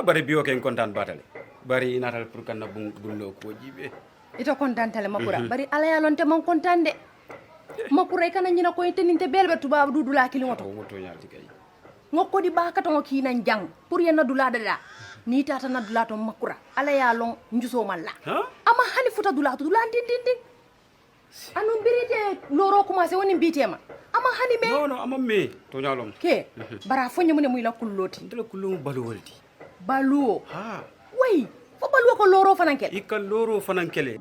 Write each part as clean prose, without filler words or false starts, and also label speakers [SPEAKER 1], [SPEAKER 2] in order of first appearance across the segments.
[SPEAKER 1] bari biyo ken kontan batale bari inatal pour kan bullo ko jibe
[SPEAKER 2] ito kontan tale makura bari ala ya lonte man kontan de makura kana nyina ko teninte belbe tuba dudula kilimoto
[SPEAKER 1] o moto nyalti kay
[SPEAKER 2] ngokko di baka to ngokina jang pour yena dula dada ni tata na dula to makura ala ya lon njuso malla ama hani futa dula to dula din anu birite loro commencé woni bitema ama hani me
[SPEAKER 1] non ama me to nyalom
[SPEAKER 2] ke bara fonye mun muy la kulloti
[SPEAKER 1] ndela kullu balu waldi
[SPEAKER 2] baluo way fo baluo ko loro fanankele
[SPEAKER 1] ikal loro fanankele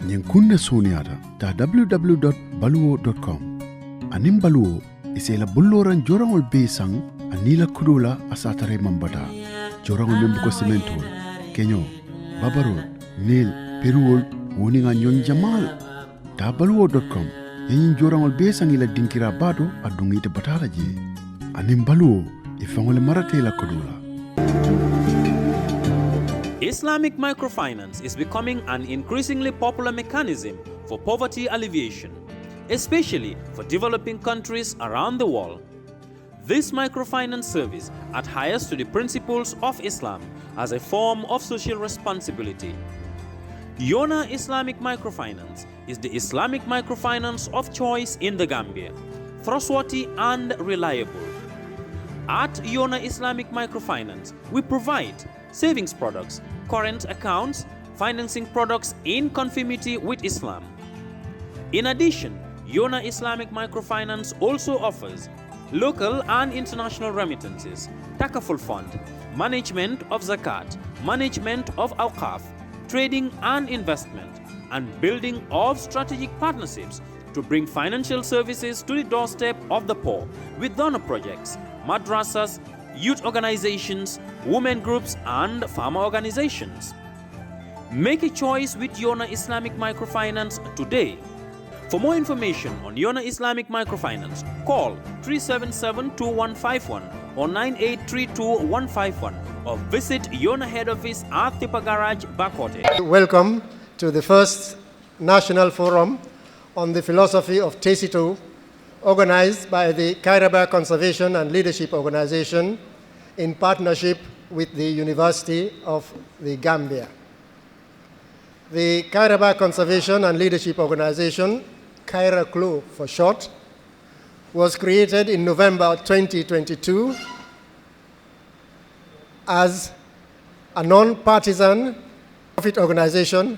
[SPEAKER 3] nyin kunne soniyata ta www.baluo.com anim baluo isela bulloran jorangol be sang anila kudula asatare mambata jorangol membu ko cementol kenyo babarol nil peruol woni nga nyon jamal ta baluo.com yin jorangol be sang ila dinkira bado adungite batala je anim baluo ifangole marate la kudula.
[SPEAKER 4] Islamic microfinance is becoming an increasingly popular mechanism for poverty alleviation, especially for developing countries around the world. This microfinance service adheres to the principles of Islam as a form of social responsibility. Yona Islamic Microfinance is the Islamic microfinance of choice in the Gambia, trustworthy and reliable. At Yona Islamic Microfinance, we provide savings products, current accounts, financing products in conformity with Islam. In addition, Yona Islamic Microfinance also offers local and international remittances, takaful fund, management of zakat, management of awqaf, trading and investment, and building of strategic partnerships to bring financial services to the doorstep of the poor with donor projects, madrasas, youth organizations, women groups, and farmer organizations. Make a choice with Yona Islamic Microfinance today. For more information on Yona Islamic Microfinance, call 377-2151 or 9832-151 or visit Yona head office at Tipa Garage, Bakote.
[SPEAKER 5] Welcome to the first National Forum on the Philosophy of TESITO, organized by the KairaCLO Conservation and Leadership Organization in partnership with the University of the Gambia. The KairaCLO Conservation and Leadership Organization, KairaCLO for short, was created in November 2022 as a non-partisan profit organization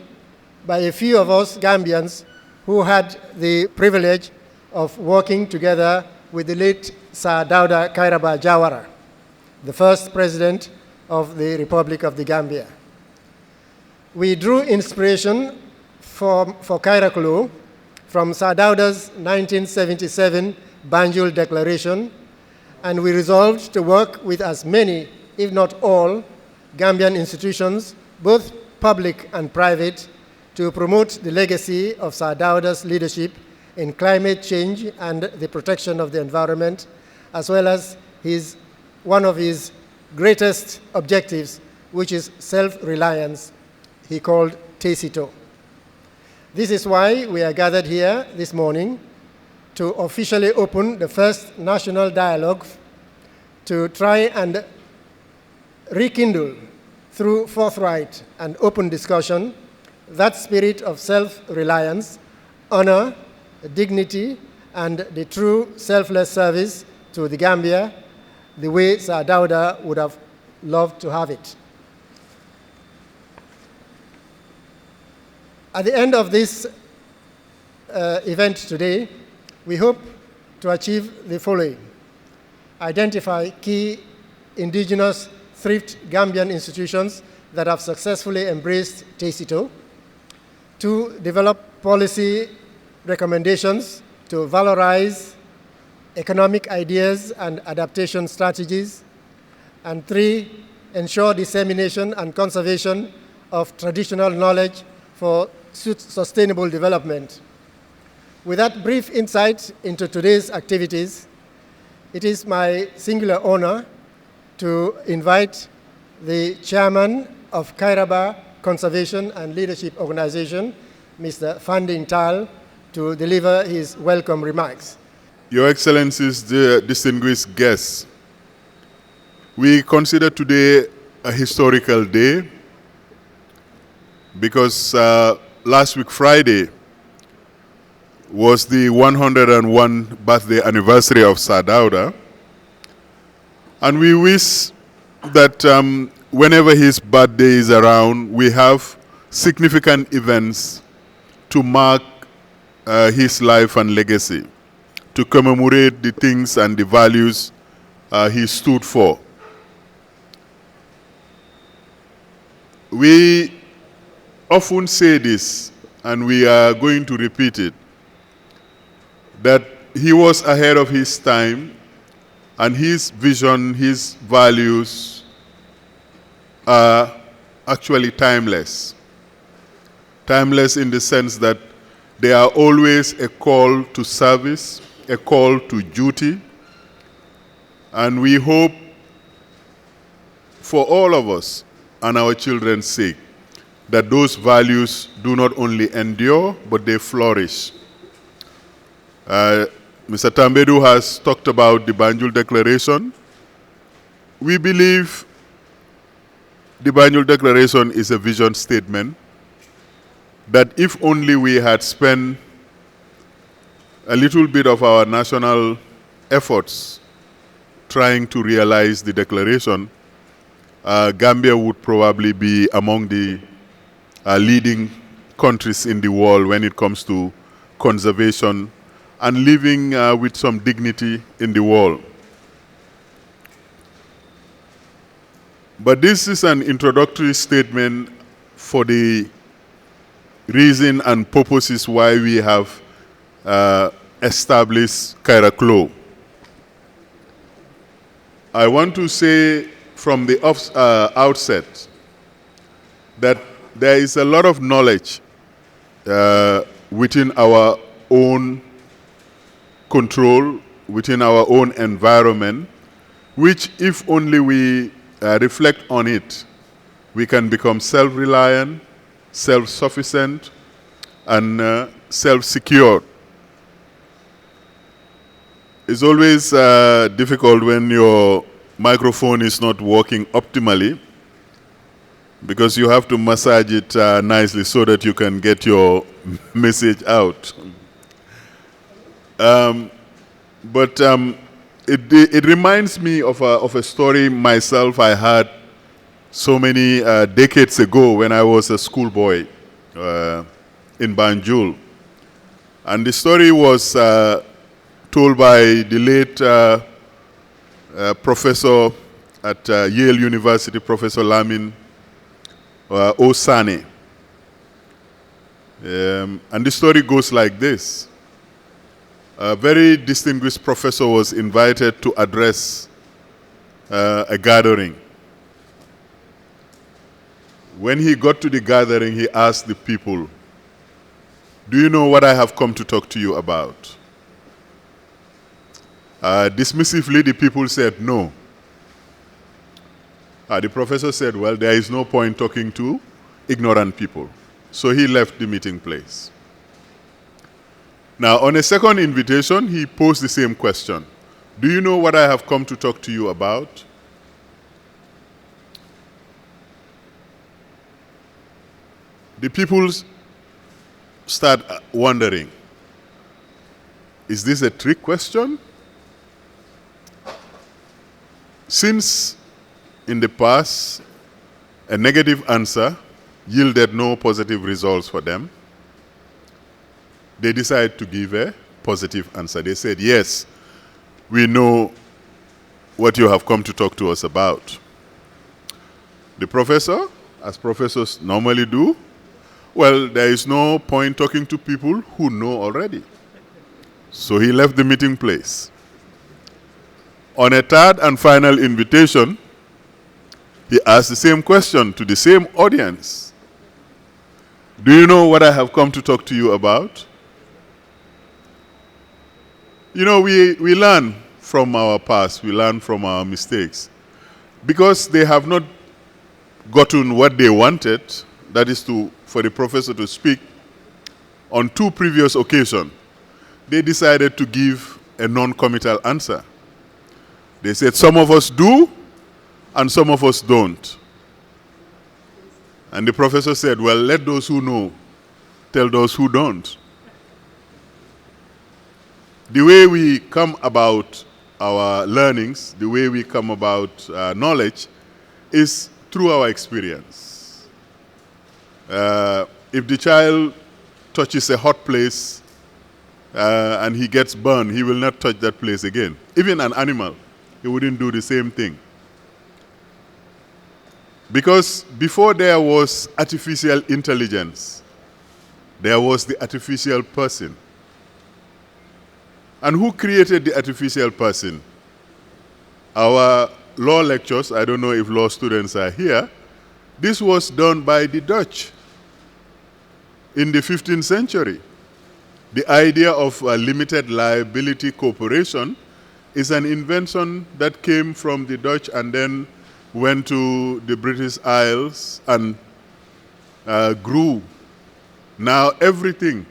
[SPEAKER 5] by a few of us Gambians who had the privilege of working together with the late Sir Dawda Kairaba Jawara, the first president of the Republic of the Gambia. We drew inspiration for KairaCLO from Sir Dawda's 1977 Banjul Declaration, and we resolved to work with as many, if not all, Gambian institutions, both public and private, to promote the legacy of Sir Dawda's leadership in climate change and the protection of the environment, as well as one of his greatest objectives, which is self-reliance, he called TESITO. This is why we are gathered here this morning to officially open the first national dialogue to try and rekindle through forthright and open discussion that spirit of self-reliance, honor, dignity, and the true selfless service to the Gambia, the way Sir Dawda would have loved to have it. At the end of this event today, we hope to achieve the following: identify key indigenous thrift Gambian institutions that have successfully embraced TESITO; 2, develop policy recommendations to valorize economic ideas and adaptation strategies; and 3, ensure dissemination and conservation of traditional knowledge for sustainable development. With that brief insight into today's activities, it is my singular honor to invite the chairman of KairaCLO Conservation and Leadership Organization, Mr. Fanding Tal, to deliver his welcome remarks.
[SPEAKER 6] Your Excellencies, dear distinguished guests, we consider today a historical day because last week Friday was the 101 birthday anniversary of Sir Dawda, and we wish that whenever his birthday is around, we have significant events to mark his life and legacy, to commemorate the things and the values he stood for. We often say this, and we are going to repeat it, that he was ahead of his time, and his vision, his values are actually timeless. Timeless in the sense that they are always a call to service, a call to duty, and we hope for all of us and our children's sake that those values do not only endure, but they flourish. Mr. Tambedu has talked about the Banjul Declaration. We believe the Banjul Declaration is a vision statement that if only we had spent a little bit of our national efforts trying to realize the declaration, Gambia would probably be among the leading countries in the world when it comes to conservation and living with some dignity in the world. But this is an introductory statement for the reason and purposes why we have established KairaCLO. I want to say from the outset that there is a lot of knowledge within our own control, within our own environment, which if only we reflect on it, we can become self-reliant, self-sufficient, and self-secured. It's always difficult when your microphone is not working optimally because you have to massage it nicely so that you can get your message out. It reminds me of a story myself I had so many decades ago when I was a schoolboy in Banjul. And the story was told by the late professor at Yale University, Professor Lamin Osane. And the story goes like this. A very distinguished professor was invited to address a gathering. When he got to the gathering, he asked the people, "Do you know what I have come to talk to you about?" Dismissively, the people said no. The professor said, "Well, there is no point talking to ignorant people." So he left the meeting place. Now, on a second invitation, he posed the same question. "Do you know what I have come to talk to you about?" The people start wondering, is this a trick question? Since in the past, a negative answer yielded no positive results for them, they decided to give a positive answer. They said, "Yes, we know what you have come to talk to us about." The professor, as professors normally do, well, there is no point talking to people who know already. So he left the meeting place. On a third and final invitation, he asked the same question to the same audience. "Do you know what I have come to talk to you about?" You know, we learn from our past, we learn from our mistakes. Because they have not gotten what they wanted, that is for the professor to speak, on 2 previous occasions, they decided to give a non-committal answer. They said, "Some of us do, and some of us don't." And the professor said, well, let those who know tell those who don't. The way we come about our learnings, the way we come about knowledge is through our experience. If the child touches a hot place and he gets burned, he will not touch that place again. Even an animal, he wouldn't do the same thing. Because before there was artificial intelligence, there was the artificial person. And who created the artificial person? Our law lectures, I don't know if law students are here, this was done by the Dutch in the 15th century. The idea of a limited liability corporation is an invention that came from the Dutch and then went to the British Isles and grew. Now everything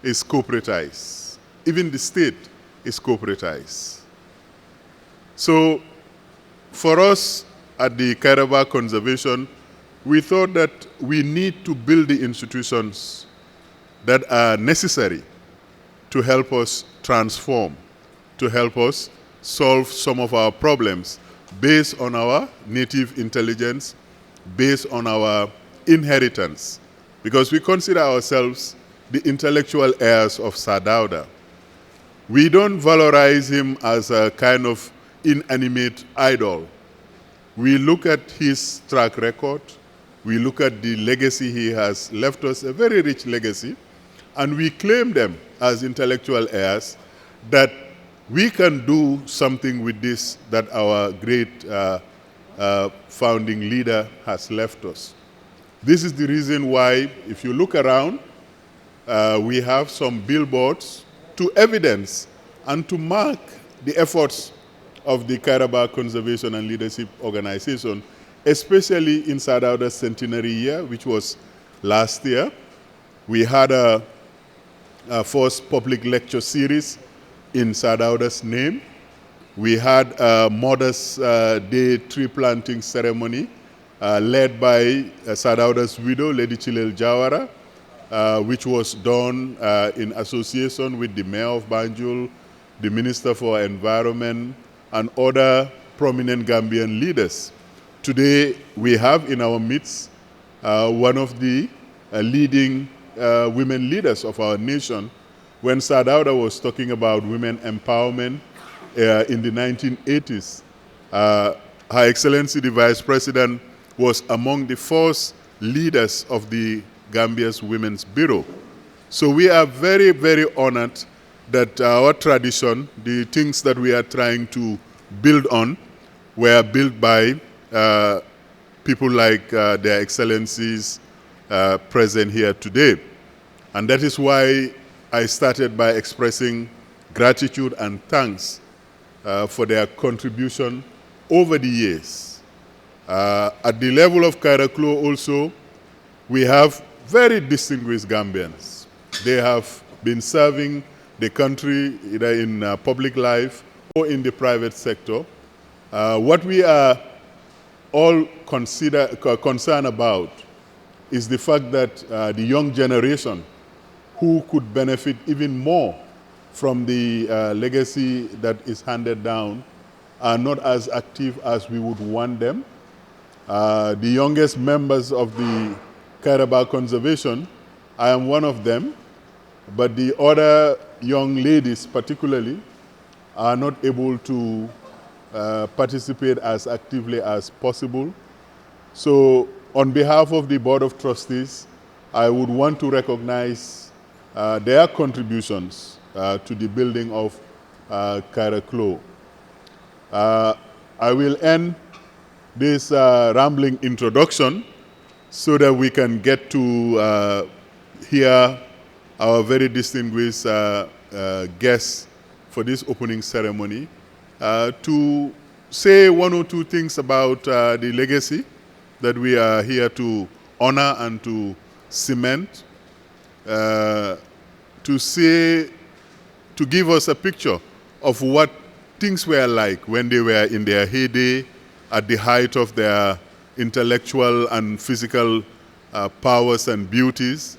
[SPEAKER 6] is corporatized. Even the state is corporatized. So for us at the KairaCLO Conservation, we thought that we need to build the institutions that are necessary to help us transform, to help us solve some of our problems based on our native intelligence, based on our inheritance. Because we consider ourselves the intellectual heirs of Sir Dawda. We don't valorize him as a kind of inanimate idol. We look at his track record, we look at the legacy he has left us, a very rich legacy, and we claim them as intellectual heirs that we can do something with this that our great founding leader has left us. This is the reason why, if you look around, we have some billboards to evidence and to mark the efforts of the KairaCLO Conservation and Leadership Organization, especially in Sir Dawda's centenary year, which was last year. We had a first public lecture series in Sir Dawda's name. We had a Mother's Day tree planting ceremony led by Sir Dawda's widow, Lady Chilel Jawara, which was done in association with the Mayor of Banjul, the Minister for Environment, and other prominent Gambian leaders. Today, we have in our midst one of the leading women leaders of our nation. When Sir Dawda was talking about women empowerment in the 1980s, Her Excellency the Vice President was among the first leaders of the Gambia's Women's Bureau. So we are very, very honored that our tradition, the things that we are trying to build on, were built by people like Their Excellencies present here today. And that is why I started by expressing gratitude and thanks for their contribution over the years. At the level of KairaCLO also, we have very distinguished Gambians. They have been serving the country either in public life or in the private sector. What we are all concerned about is the fact that the young generation who could benefit even more from the legacy that is handed down are not as active as we would want them. The youngest members of the KairaCLO Conservation, I am one of them, but the other young ladies particularly are not able to participate as actively as possible. So on behalf of the Board of Trustees, I would want to recognize their contributions to the building of KairaCLO. I will end this rambling introduction so that we can get to hear our very distinguished guests for this opening ceremony to say one or two things about the legacy that we are here to honor and to cement, to give us a picture of what things were like when they were in their heyday, at the height of their intellectual and physical powers and beauties,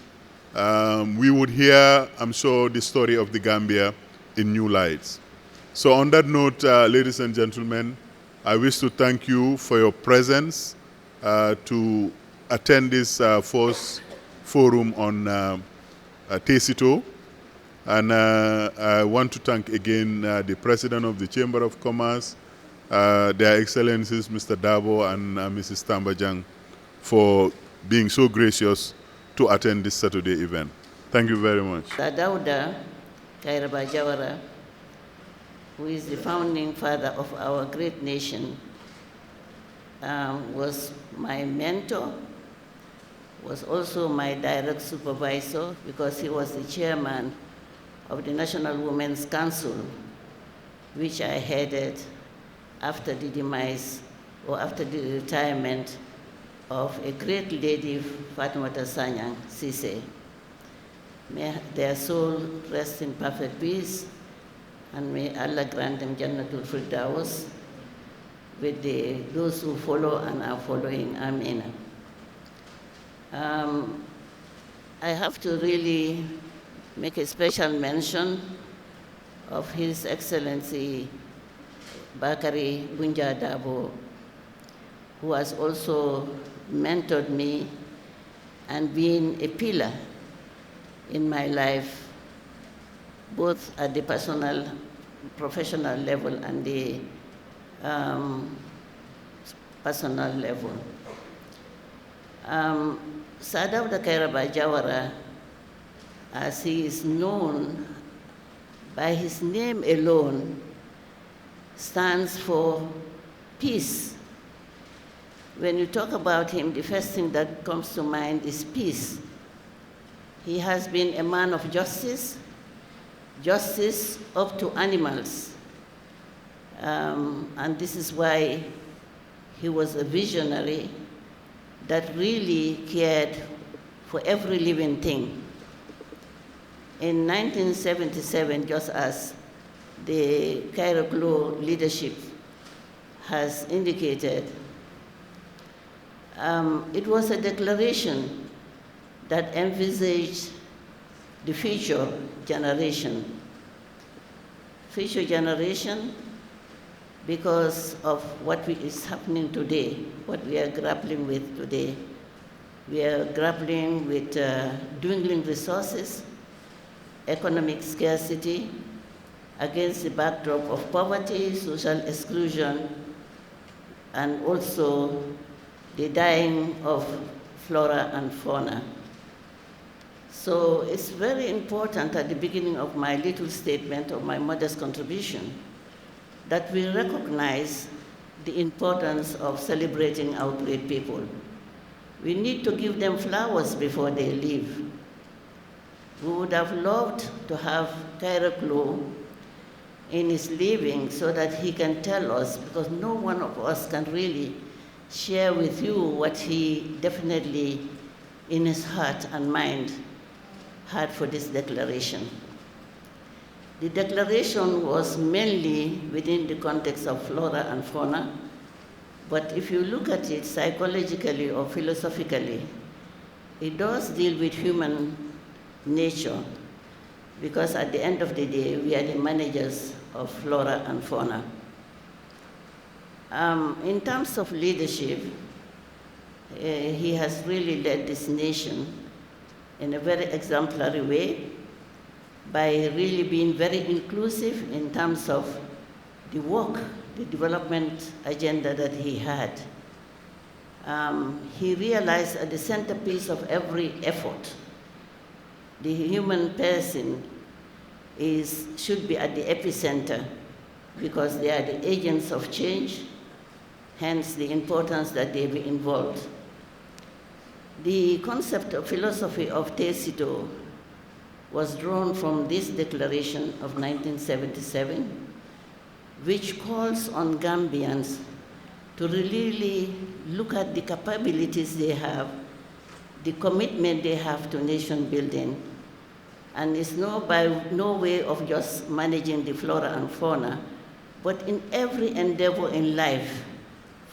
[SPEAKER 6] we would hear, I'm sure, the story of the Gambia in new lights. So on that note, ladies and gentlemen, I wish to thank you for your presence to attend this first forum on TESITO. And I want to thank again the President of the Chamber of Commerce, Their Excellencies Mr. Dabo and Mrs. Tambajang, for being so gracious to attend this Saturday event. Thank you very much.
[SPEAKER 7] Dauda Kairaba, who is the founding father of our great nation, was my mentor, was also my direct supervisor because he was the chairman of the National Women's Council, which I headed after the demise or after the retirement of a great lady, Fatimata Sanyang Sise. May their soul rest in perfect peace, and may Allah grant them Jannatul Firdaus with those who follow and are following. Amen. I have to really make a special mention of His Excellency Bakari Bunja Dabo, who has also mentored me and been a pillar in my life, both at the personal, professional level and the personal level. Sadawda Kairaba Jawara, as he is known by his name alone, stands for peace. When you talk about him, the first thing that comes to mind is peace. He has been a man of justice, justice up to animals. And this is why he was a visionary that really cared for every living thing. In 1977, just as the KairaCLO leadership has indicated, it was a declaration that envisaged the future generation. Future generation because of what is happening today, what we are grappling with today. We are grappling with dwindling resources, economic scarcity, against the backdrop of poverty, social exclusion, and also the dying of flora and fauna. So it's very important at the beginning of my little statement of my modest contribution that we recognize the importance of celebrating our great people. We need to give them flowers before they leave. We would have loved to have KairaCLO in his living so that he can tell us, because no one of us can really share with you what he definitely in his heart and mind had for this declaration. The declaration was mainly within the context of flora and fauna, but if you look at it psychologically or philosophically, it does deal with human nature, because at the end of the day, we are the managers of flora and fauna. In terms of leadership, he has really led this nation in a very exemplary way by really being very inclusive in terms of the work, the development agenda that he had. He realized at the centerpiece of every effort, the human person should be at the epicenter because they are the agents of change, hence the importance that they be involved. The concept of philosophy of TESITO was drawn from this declaration of 1977, which calls on Gambians to really look at the capabilities they have, the commitment they have to nation building, and it's by no way of just managing the flora and fauna, but in every endeavor in life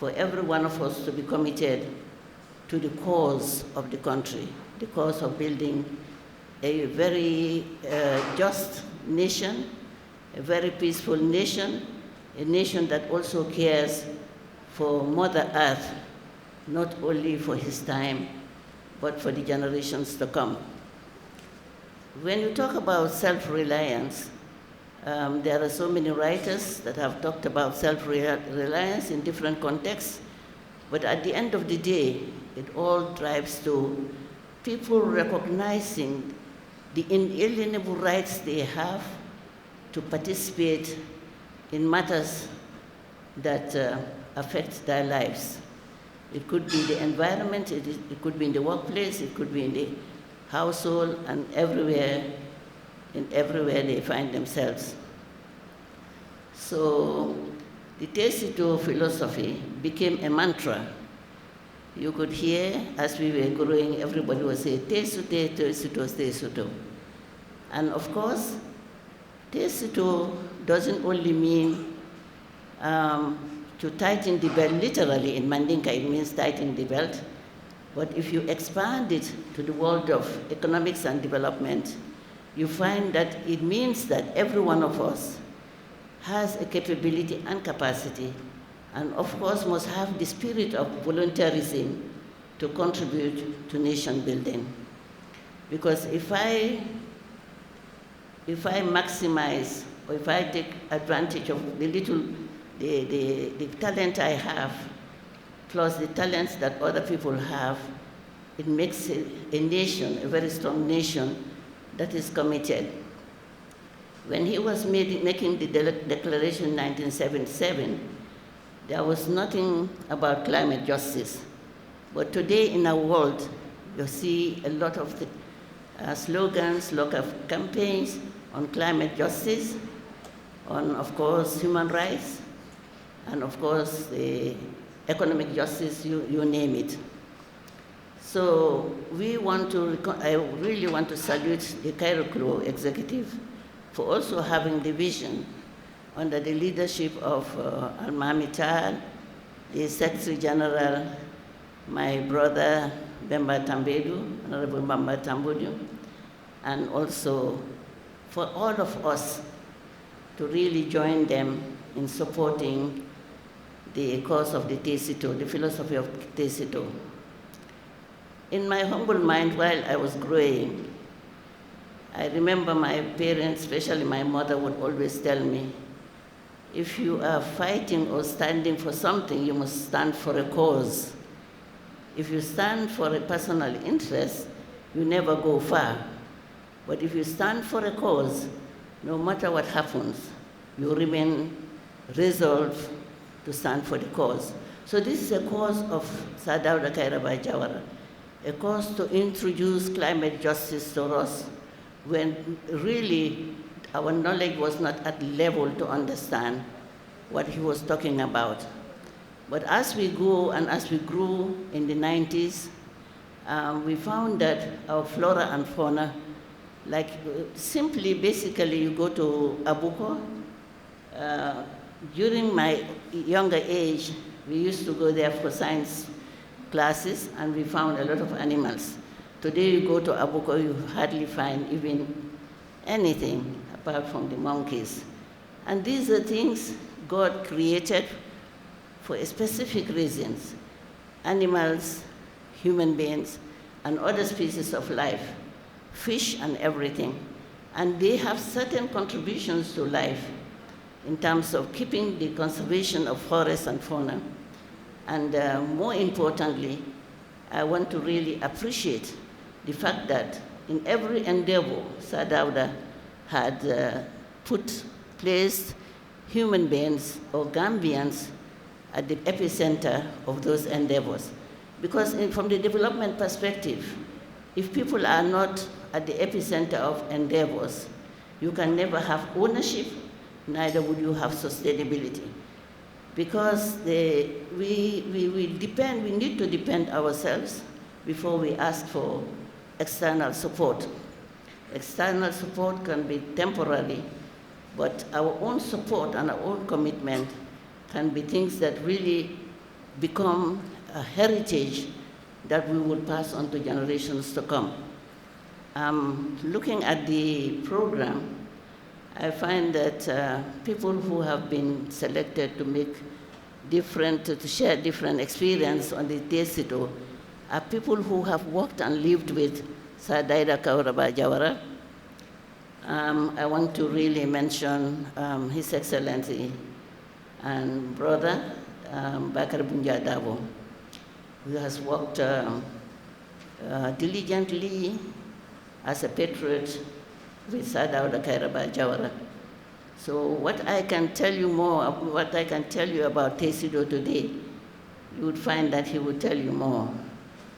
[SPEAKER 7] for every one of us to be committed to the cause of the country, the cause of building a very just nation, a very peaceful nation, a nation that also cares for Mother Earth, not only for his time, but for the generations to come. When you talk about self-reliance, there are so many writers that have talked about self-reliance in different contexts, but at the end of the day, it all drives to people recognizing the inalienable rights they have to participate in matters that affect their lives. It could be the environment, it could be in the workplace, it could be in the household, and everywhere they find themselves. So the TESITO philosophy became a mantra. You could hear, as we were growing, everybody would say, TESITO, TESITO, TESITO. And of course, TESITO doesn't only mean to tighten the belt, literally in Mandinka it means tighten the belt, but if you expand it to the world of economics and development, you find that it means that every one of us has a capability and capacity, and of course must have the spirit of volunteerism to contribute to nation building. Because if I maximize, or if I take advantage of the talent I have, plus the talents that other people have, it makes a nation, a very strong nation, that is committed. When he was making the declaration in 1977, there was nothing about climate justice. But today in our world, you see a lot of the slogans, a lot of campaigns on climate justice, on, of course, human rights, and of course, the economic justice, you name it. So I really want to salute the KairaCLO executive for also having the vision under the leadership of Almami Tal, the Secretary General, my brother Bemba Tambedu, Honorable Bemba Tambedu, and also for all of us to really join them in supporting the cause of the TESITO, the philosophy of TESITO. In my humble mind, while I was growing, I remember my parents, especially my mother, would always tell me, if you are fighting or standing for something, you must stand for a cause. If you stand for a personal interest, you never go far. But if you stand for a cause, no matter what happens, you remain resolved to stand for the cause. So this is a cause of Sir Dawda Kairaba Jawara, a cause to introduce climate justice to us when really our knowledge was not at level to understand what he was talking about. But as we go and as we grew in the 90s, we found that our flora and fauna, like simply, basically, you go to Abuko. During my younger age, we used to go there for science classes, and we found a lot of animals. Today, you go to Abuko, you hardly find even anything apart from the monkeys. And these are things God created for specific reasons: animals, human beings, and other species of life, fish and everything. And they have certain contributions to life in terms of keeping the conservation of forests and fauna. And more importantly, I want to really appreciate the fact that in every endeavor, Sir Dawda had placed human beings or Gambians at the epicenter of those endeavors. Because from the development perspective, if people are not at the epicenter of endeavors, you can never have ownership, neither would you have sustainability. Because we need to depend ourselves before we ask for external support. External support can be temporary, but our own support and our own commitment can be things that really become a heritage that we will pass on to generations to come. Looking at the program, I find that people who have been selected to make to share different experience on the TESITO are people who have worked and lived with KairaCLO Jawara. I want to really mention His Excellency and brother, Bakar Bunja Dabo, who has worked diligently as a patriot with KairaCLO Jawara. So what I can tell you about TESITO today, you would find that he would tell you more,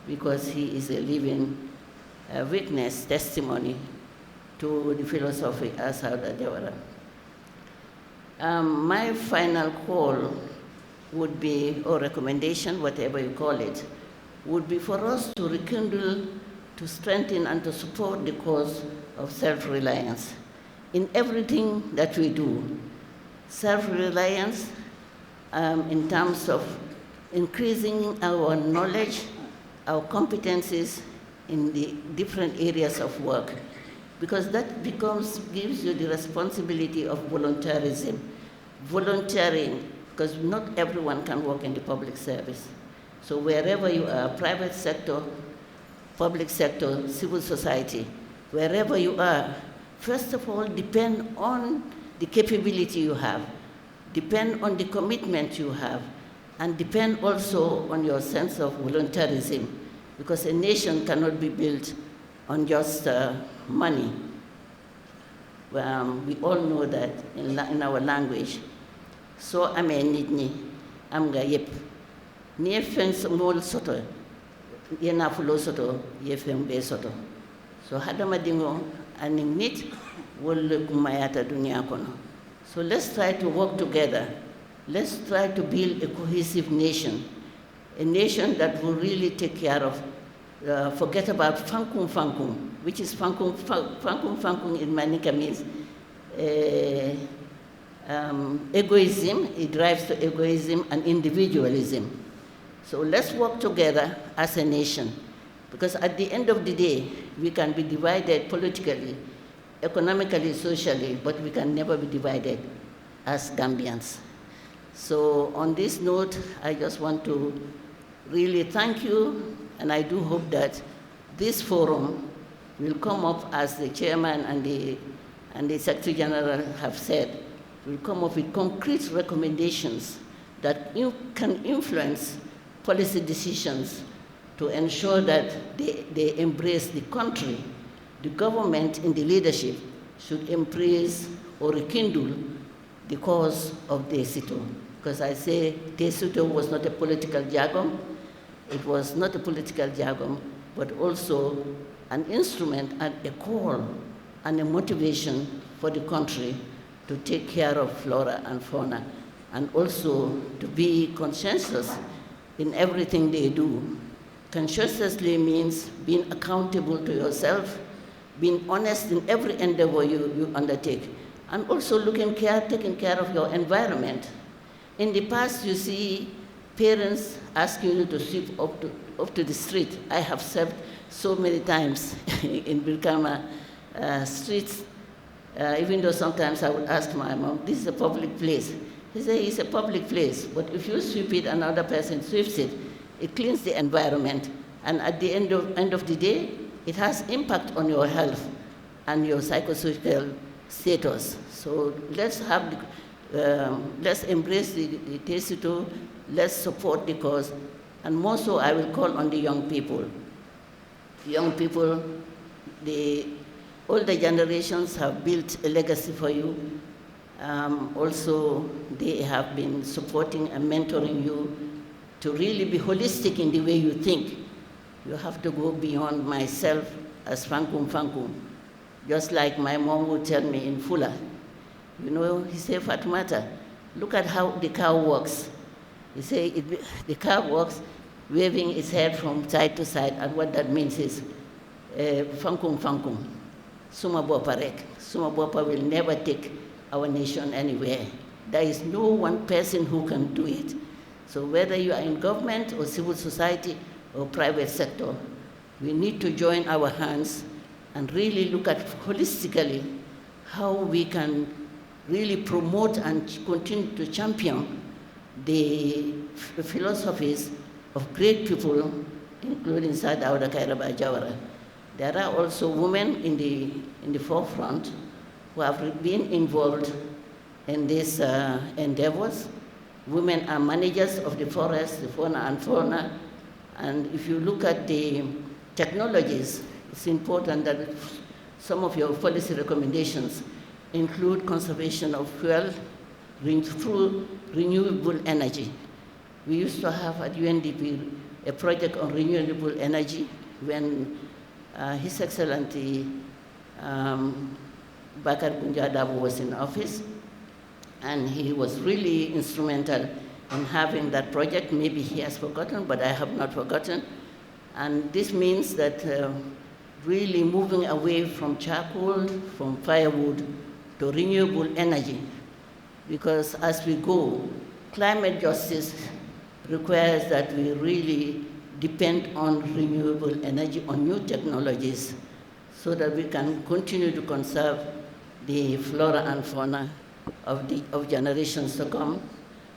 [SPEAKER 7] because he is a living witness, testimony to the philosophy as Jawara. My final call would be, or recommendation, whatever you call it, would be for us to rekindle, to strengthen and to support the cause of self-reliance in everything that we do. Self-reliance in terms of increasing our knowledge, our competencies in the different areas of work, because that gives you the responsibility of volunteerism. Volunteering, because not everyone can work in the public service. So wherever you are, private sector, public sector, civil society, wherever you are, first of all, depend on the capability you have, depend on the commitment you have, and depend also on your sense of volunteerism, because a nation cannot be built on just money. We all know that in our language. So I'm a nitni, I'm ga yep. Near fence mol soto, yena fulo soto, yefem be soto. So hadama dingo and nit will kumayata dunya kono. So let's try to work together. Let's try to build a cohesive nation, a nation that will really take care of, forget about fankum fankum, which is fankum fankum in Manika means egoism. It drives to egoism and individualism. So let's work together as a nation, because at the end of the day, we can be divided politically, economically, socially, but we can never be divided as Gambians. So on this note, I just want to really thank you, and I do hope that this forum will come up, as the chairman and the Secretary General have said, will come up with concrete recommendations that can influence policy decisions to ensure that they embrace the country. The government in the leadership should embrace or rekindle the cause of TESITO. Because I say TESITO was not a political jargon. It was not a political jargon, but also an instrument and a call and a motivation for the country to take care of flora and fauna, and also to be conscientious in everything they do. Conscientiously means being accountable to yourself, being honest in every endeavor you undertake, and also taking care of your environment. In the past, you see parents asking you to sweep up to the street. I have served so many times in Birkama streets, even though sometimes I would ask my mom, this is a public place. He said, it's a public place, but if you sweep it, another person sweeps it, it cleans the environment, and at the end of the day, it has impact on your health and your psychosocial status. So let's embrace the TESITO, let's support the cause, and more so I will call on the young people. Young people, the older generations have built a legacy for you. Also, they have been supporting and mentoring you to really be holistic in the way you think. You have to go beyond myself as fankum fankum. Just like my mom would tell me in Fula. You know, he said, Fatumata, look at how the cow walks. He said, the cow walks waving its head from side to side, and what that means is, fankum fankum, suma bopa rek. Suma bopa will never take our nation anywhere. There is no one person who can do it. So whether you are in government or civil society or private sector, we need to join our hands and really look at holistically how we can really promote and continue to champion the philosophies of great people, including Sir Dawda Kairaba Jawara. There are also women in the forefront who have been involved in these endeavors. Women are managers of the forest, the fauna and fauna, and if you look at the technologies, it's important that some of your policy recommendations include conservation of fuel through renewable energy. We used to have at UNDP a project on renewable energy when His Excellency Bakar Kunjadabu was in office, and he was really instrumental in having that project. Maybe he has forgotten, but I have not forgotten. And this means that really moving away from charcoal, from firewood, to renewable energy. Because as we go, climate justice requires that we really depend on renewable energy, on new technologies, so that we can continue to conserve the flora and fauna of generations to come,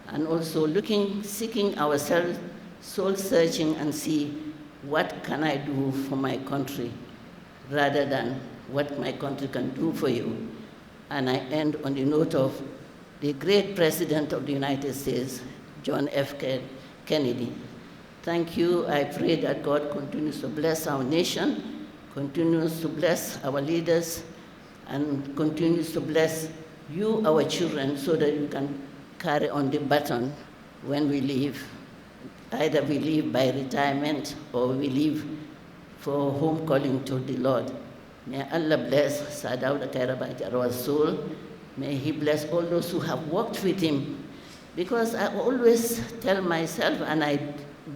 [SPEAKER 7] and also seeking ourselves, soul searching, and see what can I do for my country rather than what my country can do for you. And I end on the note of the great President of the United States, John F. Kennedy. Thank you. I pray that God continues to bless our nation, continues to bless our leaders, and continues to bless you, our children, so that you can carry on the baton when we leave. Either we leave by retirement or we leave for home calling to the Lord. May Allah bless Sir Dawda Kairaba Jawara's soul. May He bless all those who have worked with him. Because I always tell myself, and I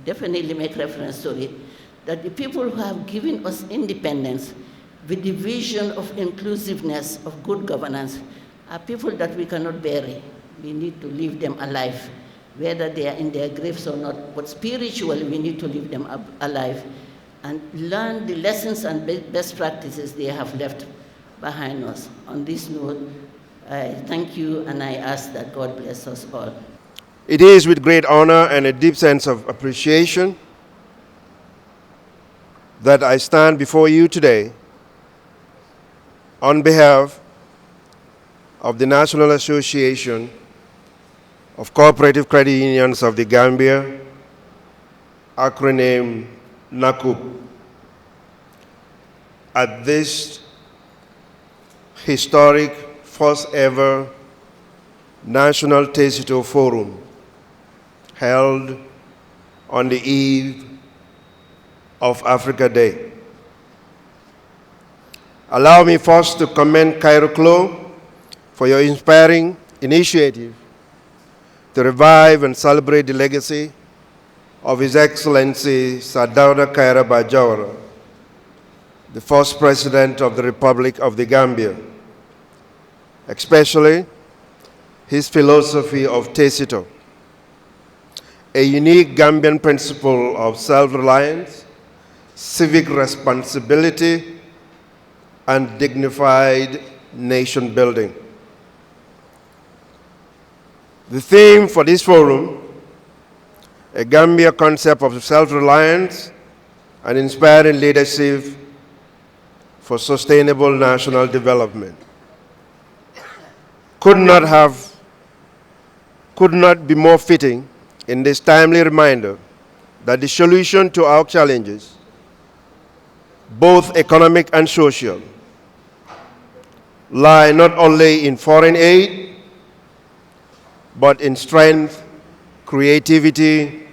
[SPEAKER 7] definitely make reference to it, that the people who have given us independence with the vision of inclusiveness, of good governance, are people that we cannot bury. We need to leave them alive, whether they are in their graves or not. But spiritually, we need to leave them alive and learn the lessons and best practices they have left behind us. On this note, I thank you, and I ask that God bless us all.
[SPEAKER 8] It is with great honor and a deep sense of appreciation that I stand before you today on behalf of the National Association of Cooperative Credit Unions of the Gambia, acronym NACUB, at this historic first ever National TESITO Forum held on the eve of Africa Day. Allow me first to commend KairaCLO for your inspiring initiative to revive and celebrate the legacy of His Excellency Sir Dawda Kairaba Jawara, the first President of the Republic of the Gambia, especially his philosophy of TESITO, a unique Gambian principle of self-reliance, civic responsibility, and dignified nation building. The theme for this forum, a Gambia concept of self-reliance and inspiring leadership for sustainable national development, could not be more fitting in this timely reminder that the solution to our challenges, both economic and social, lie not only in foreign aid, but in strength, creativity,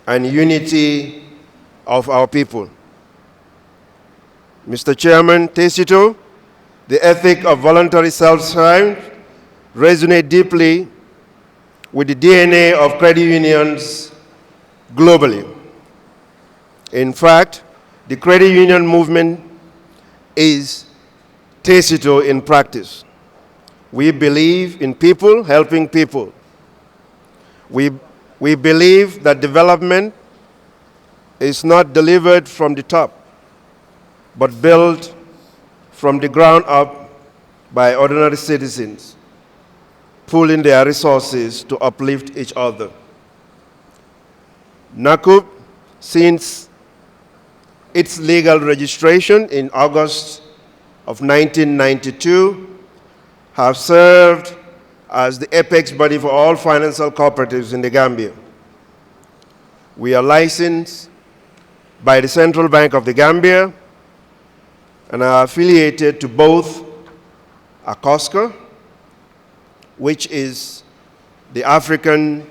[SPEAKER 8] and unity of our people. Mr. Chairman, TESITO, the ethic of voluntary self-service, resonate deeply with the DNA of credit unions globally. In fact, the credit union movement is TESITO in practice. We believe in people helping people. We We believe that development is not delivered from the top, but built from the ground up by ordinary citizens, pooling their resources to uplift each other. NACUP, since its legal registration in August of 1992, have served as the apex body for all financial cooperatives in the Gambia. We are licensed by the Central Bank of the Gambia and are affiliated to both ACOSCA, which is the African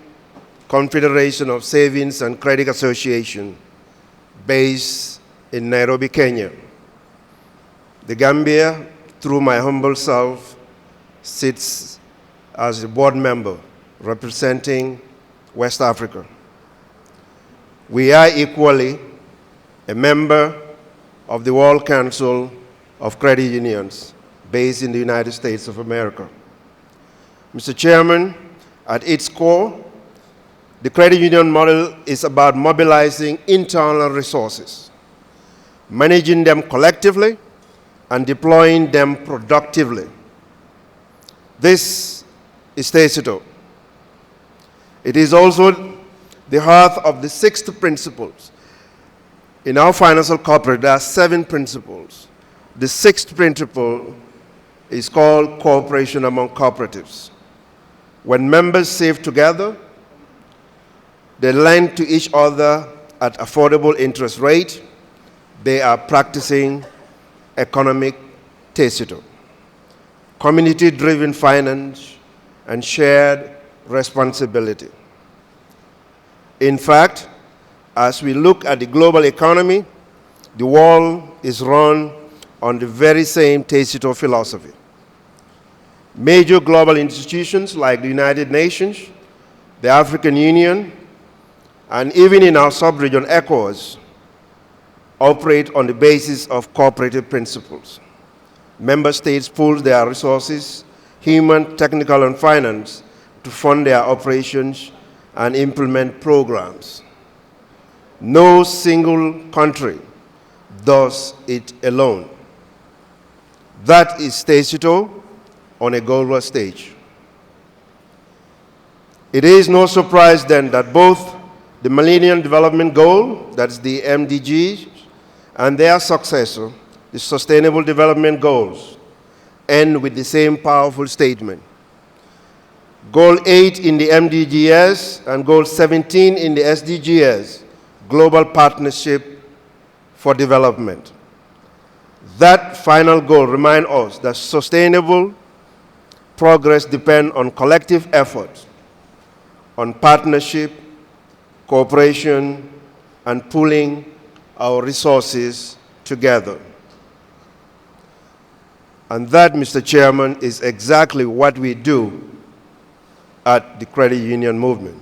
[SPEAKER 8] Confederation of Savings and Credit Association, based in Nairobi, Kenya. The Gambia, through my humble self, sits as a board member representing West Africa. We are equally a member of the World Council of Credit Unions, based in the United States of America. Mr. Chairman, at its core, the credit union model is about mobilizing internal resources, managing them collectively, and deploying them productively. This is TESITO. It is also the heart of the 6th principles. In our financial cooperative, there are 7 principles. The 6th principle is called cooperation among cooperatives. When members save together, they lend to each other at affordable interest rate. They are practicing economic TESITO, community-driven finance, and shared responsibility. In fact, as we look at the global economy, the world is run on the very same TESITO philosophy. Major global institutions like the United Nations, the African Union, and even in our sub-region ECOWAS, operate on the basis of cooperative principles. Member states pool their resources, human, technical, and finance, to fund their operations and implement programs. No single country does it alone. That is TESITO on a global stage. It is no surprise then that both the Millennium Development Goal, that's the MDGs, and their successor, the Sustainable Development Goals, end with the same powerful statement. Goal 8 in the MDGs and Goal 17 in the SDGs, Global Partnership for Development. That final goal reminds us that sustainable progress depends on collective effort, on partnership, cooperation, and pooling our resources together. And that, Mr. Chairman, is exactly what we do at the credit union movement.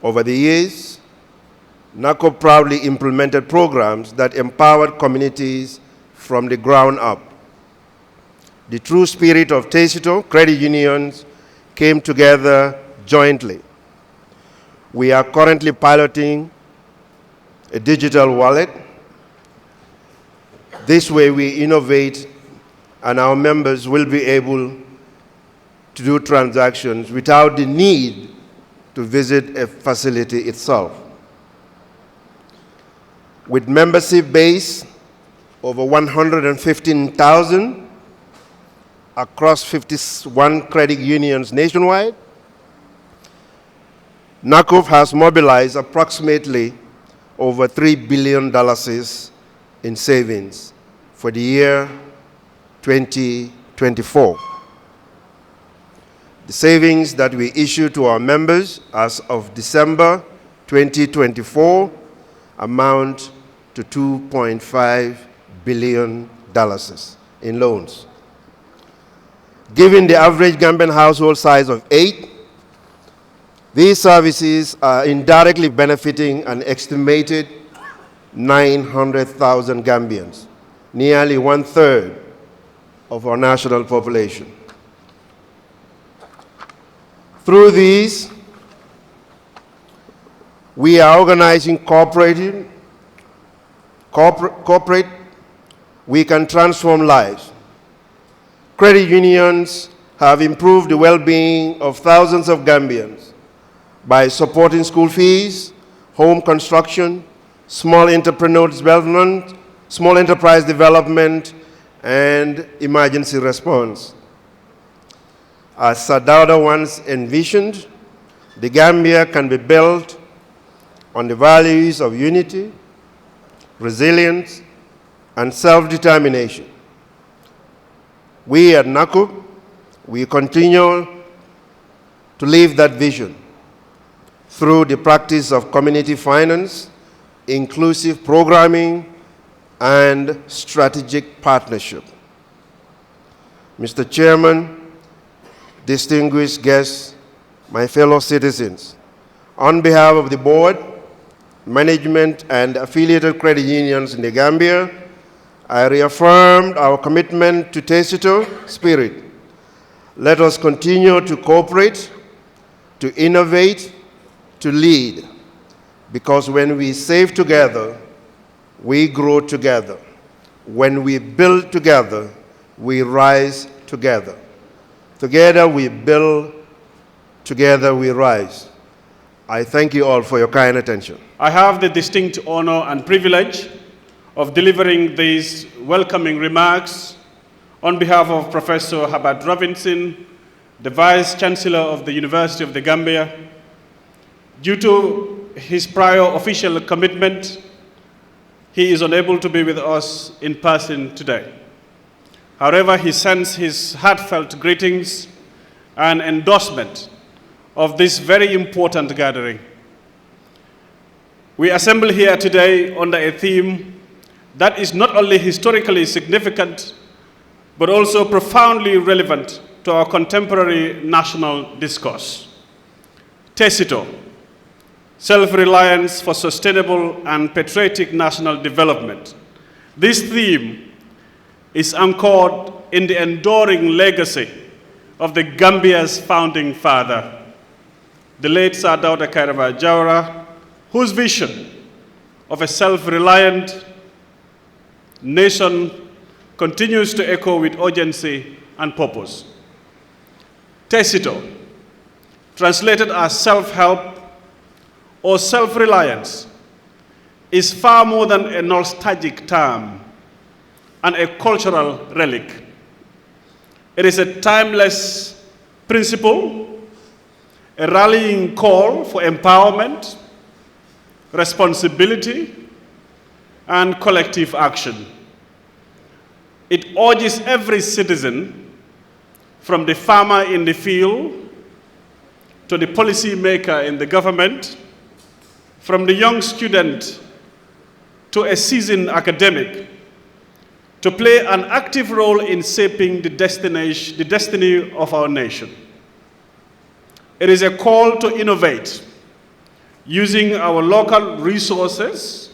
[SPEAKER 8] Over the years, NACO proudly implemented programs that empowered communities from the ground up. The true spirit of TESITO, credit unions, came together jointly. We are currently piloting a digital wallet. This way we innovate and our members will be able to do transactions without the need to visit a facility itself. With membership base over 115,000 across 51 credit unions nationwide, NACUF has mobilized approximately over $3 billion in savings for the year 2024. The savings that we issue to our members as of December 2024 amount to $2.5 billion in loans. Given the average Gambian household size of 8, these services are indirectly benefiting an estimated 900,000 Gambians, nearly 1/3 of our national population. Through these We are organizing corporate. We can transform lives. Credit unions have improved the well-being of thousands of Gambians by supporting school fees, home construction, small enterprise development, and emergency response. As Sadauda once envisioned, the Gambia can be built on the values of unity, resilience, and self-determination. We at NACUB, we continue to live that vision through the practice of community finance, inclusive programming, and strategic partnership. Mr. Chairman, distinguished guests, my fellow citizens, on behalf of the board, management, and affiliated credit unions in the Gambia, I reaffirmed our commitment to TESITO spirit. Let us continue to cooperate, to innovate, to lead, because when we save together, we grow together. When we build together, we rise together. Together we build, together we rise. I thank you all for your kind attention.
[SPEAKER 9] I have the distinct honor and privilege of delivering these welcoming remarks on behalf of Professor Herbert Robinson, the Vice Chancellor of the University of the Gambia. Due to his prior official commitment, he is unable to be with us in person today. However, he sends his heartfelt greetings and endorsement of this very important gathering. We assemble here today under a theme that is not only historically significant, but also profoundly relevant to our contemporary national discourse. TESITO, self-reliance for sustainable and patriotic national development. This theme is anchored in the enduring legacy of the Gambia's founding father, the late Sir Dawda Kairaba Jawara, whose vision of a self-reliant nation continues to echo with urgency and purpose. TESITO, translated as self-help or self-reliance, is far more than a nostalgic term and a cultural relic. It is a timeless principle, a rallying call for empowerment, responsibility, and collective action. It urges every citizen, from the farmer in the field to the policy maker in the government, from the young student to a seasoned academic, to play an active role in shaping the destiny of our nation. It is a call to innovate, using our local resources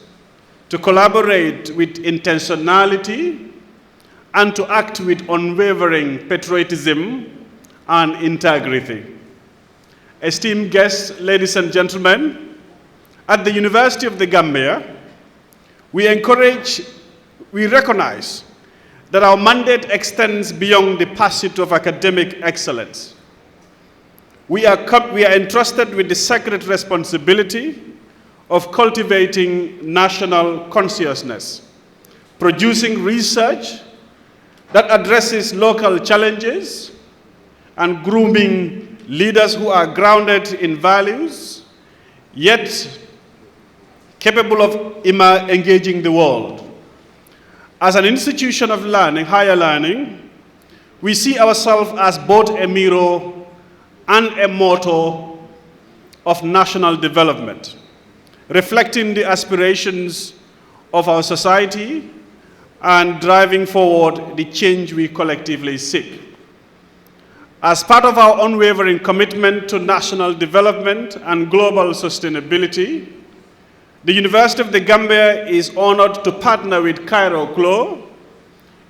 [SPEAKER 9] to collaborate with intentionality and to act with unwavering patriotism and integrity. Esteemed guests, ladies and gentlemen, at the University of the Gambia, we recognize that our mandate extends beyond the pursuit of academic excellence. We are entrusted with the sacred responsibility of cultivating national consciousness, producing research that addresses local challenges, and grooming leaders who are grounded in values, yet capable of engaging the world. As an institution of learning, higher learning, we see ourselves as both a mirror and a motto of national development, reflecting the aspirations of our society and driving forward the change we collectively seek. As part of our unwavering commitment to national development and global sustainability, the University of the Gambia is honored to partner with KairaCLO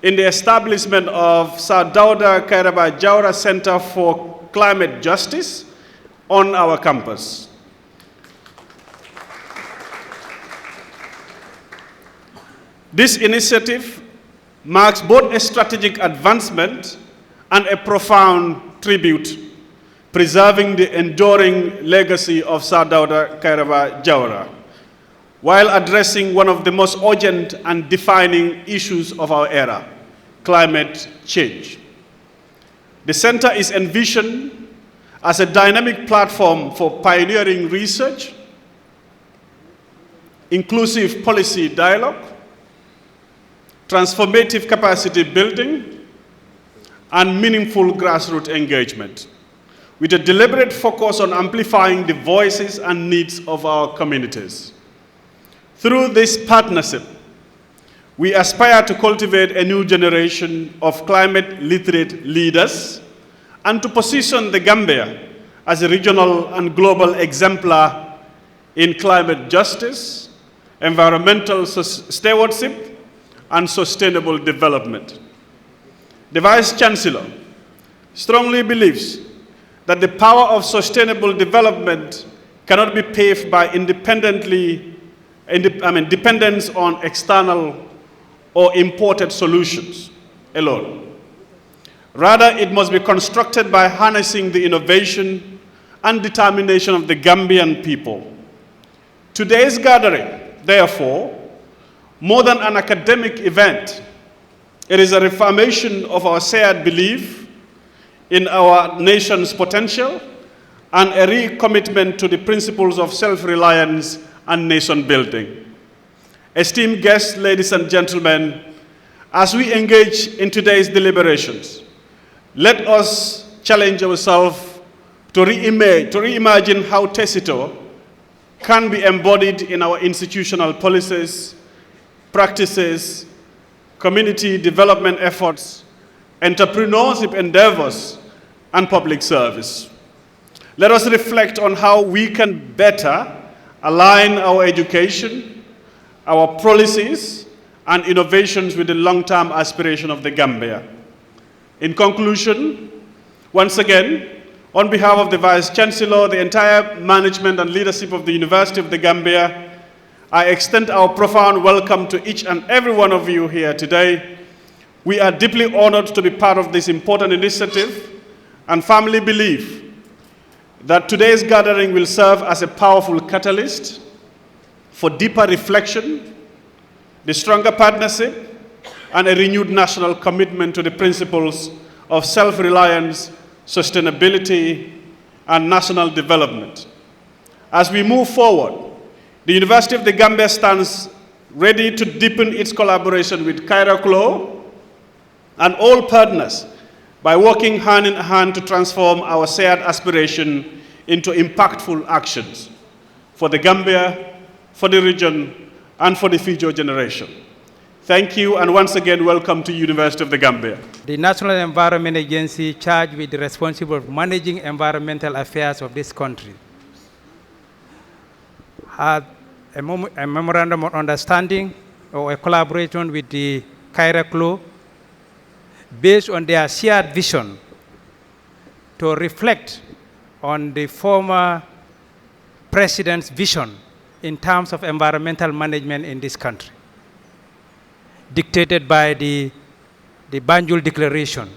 [SPEAKER 9] in the establishment of Sir Dawda Kairaba Jawara Center for Climate Justice on our campus. This initiative marks both a strategic advancement and a profound tribute, preserving the enduring legacy of Sir Dawda Kairaba Jawara, while addressing one of the most urgent and defining issues of our era, climate change. The center is envisioned as a dynamic platform for pioneering research, inclusive policy dialogue, transformative capacity building, and meaningful grassroots engagement, with a deliberate focus on amplifying the voices and needs of our communities. Through this partnership, we aspire to cultivate a new generation of climate literate leaders and to position the Gambia as a regional and global exemplar in climate justice, environmental stewardship, and sustainable development. The Vice Chancellor strongly believes that the power of sustainable development cannot be paved by dependence on external or imported solutions alone. Rather, it must be constructed by harnessing the innovation and determination of the Gambian people. Today's gathering, therefore, more than an academic event, it is a reaffirmation of our shared belief in our nation's potential and a recommitment to the principles of self-reliance and nation building. Esteemed guests, ladies and gentlemen, as we engage in today's deliberations, let us challenge ourselves to reimagine how TESITO can be embodied in our institutional policies, practices, community development efforts, entrepreneurship endeavors, and public service. Let us reflect on how we can better align our education, our policies, and innovations with the long-term aspiration of the Gambia. In conclusion, once again, on behalf of the Vice Chancellor, the entire management and leadership of the University of the Gambia, I extend our profound welcome to each and every one of you here today. We are deeply honored to be part of this important initiative and firmly believe that today's gathering will serve as a powerful catalyst for deeper reflection, the stronger partnership, and a renewed national commitment to the principles of self-reliance, sustainability, and national development. As we move forward, the University of the Gambia stands ready to deepen its collaboration with KairaCLO and all partners by working hand in hand to transform our shared aspiration into impactful actions for the Gambia, for the region, and for the future generation. Thank you, and once again, welcome to University of the Gambia.
[SPEAKER 10] The National Environment Agency, charged with the responsibility of managing environmental affairs of this country, had a memorandum of understanding or a collaboration with the KairaCLO based on their shared vision to reflect on the former president's vision in terms of environmental management in this country, dictated by the Banjul Declaration,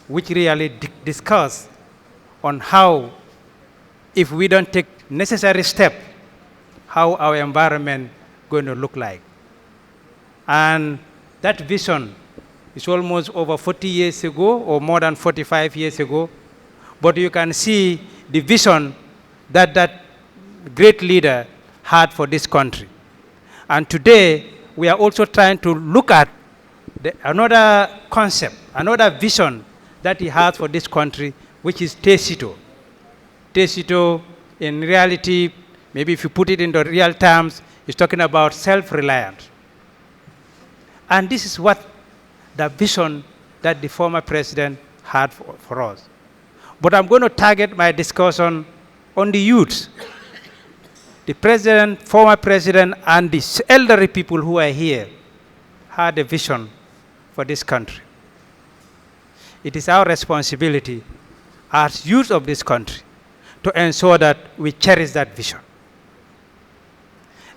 [SPEAKER 10] which really discuss on how, if we don't take necessary steps, how our environment going to look like. And that vision is almost over 40 years ago, or more than 45 years ago. But you can see the vision that that great leader had for this country. And today, we are also trying to look at another concept, another vision that he has for this country, which is TESITO. TESITO, in reality, maybe if you put it into real terms, is talking about self-reliance. And this is what the vision that the former president had for us. But I'm going to target my discussion on the youth. The president, former president, and the elderly people who are here had a vision for this country. It is our responsibility as youth of this country to ensure that we cherish that vision.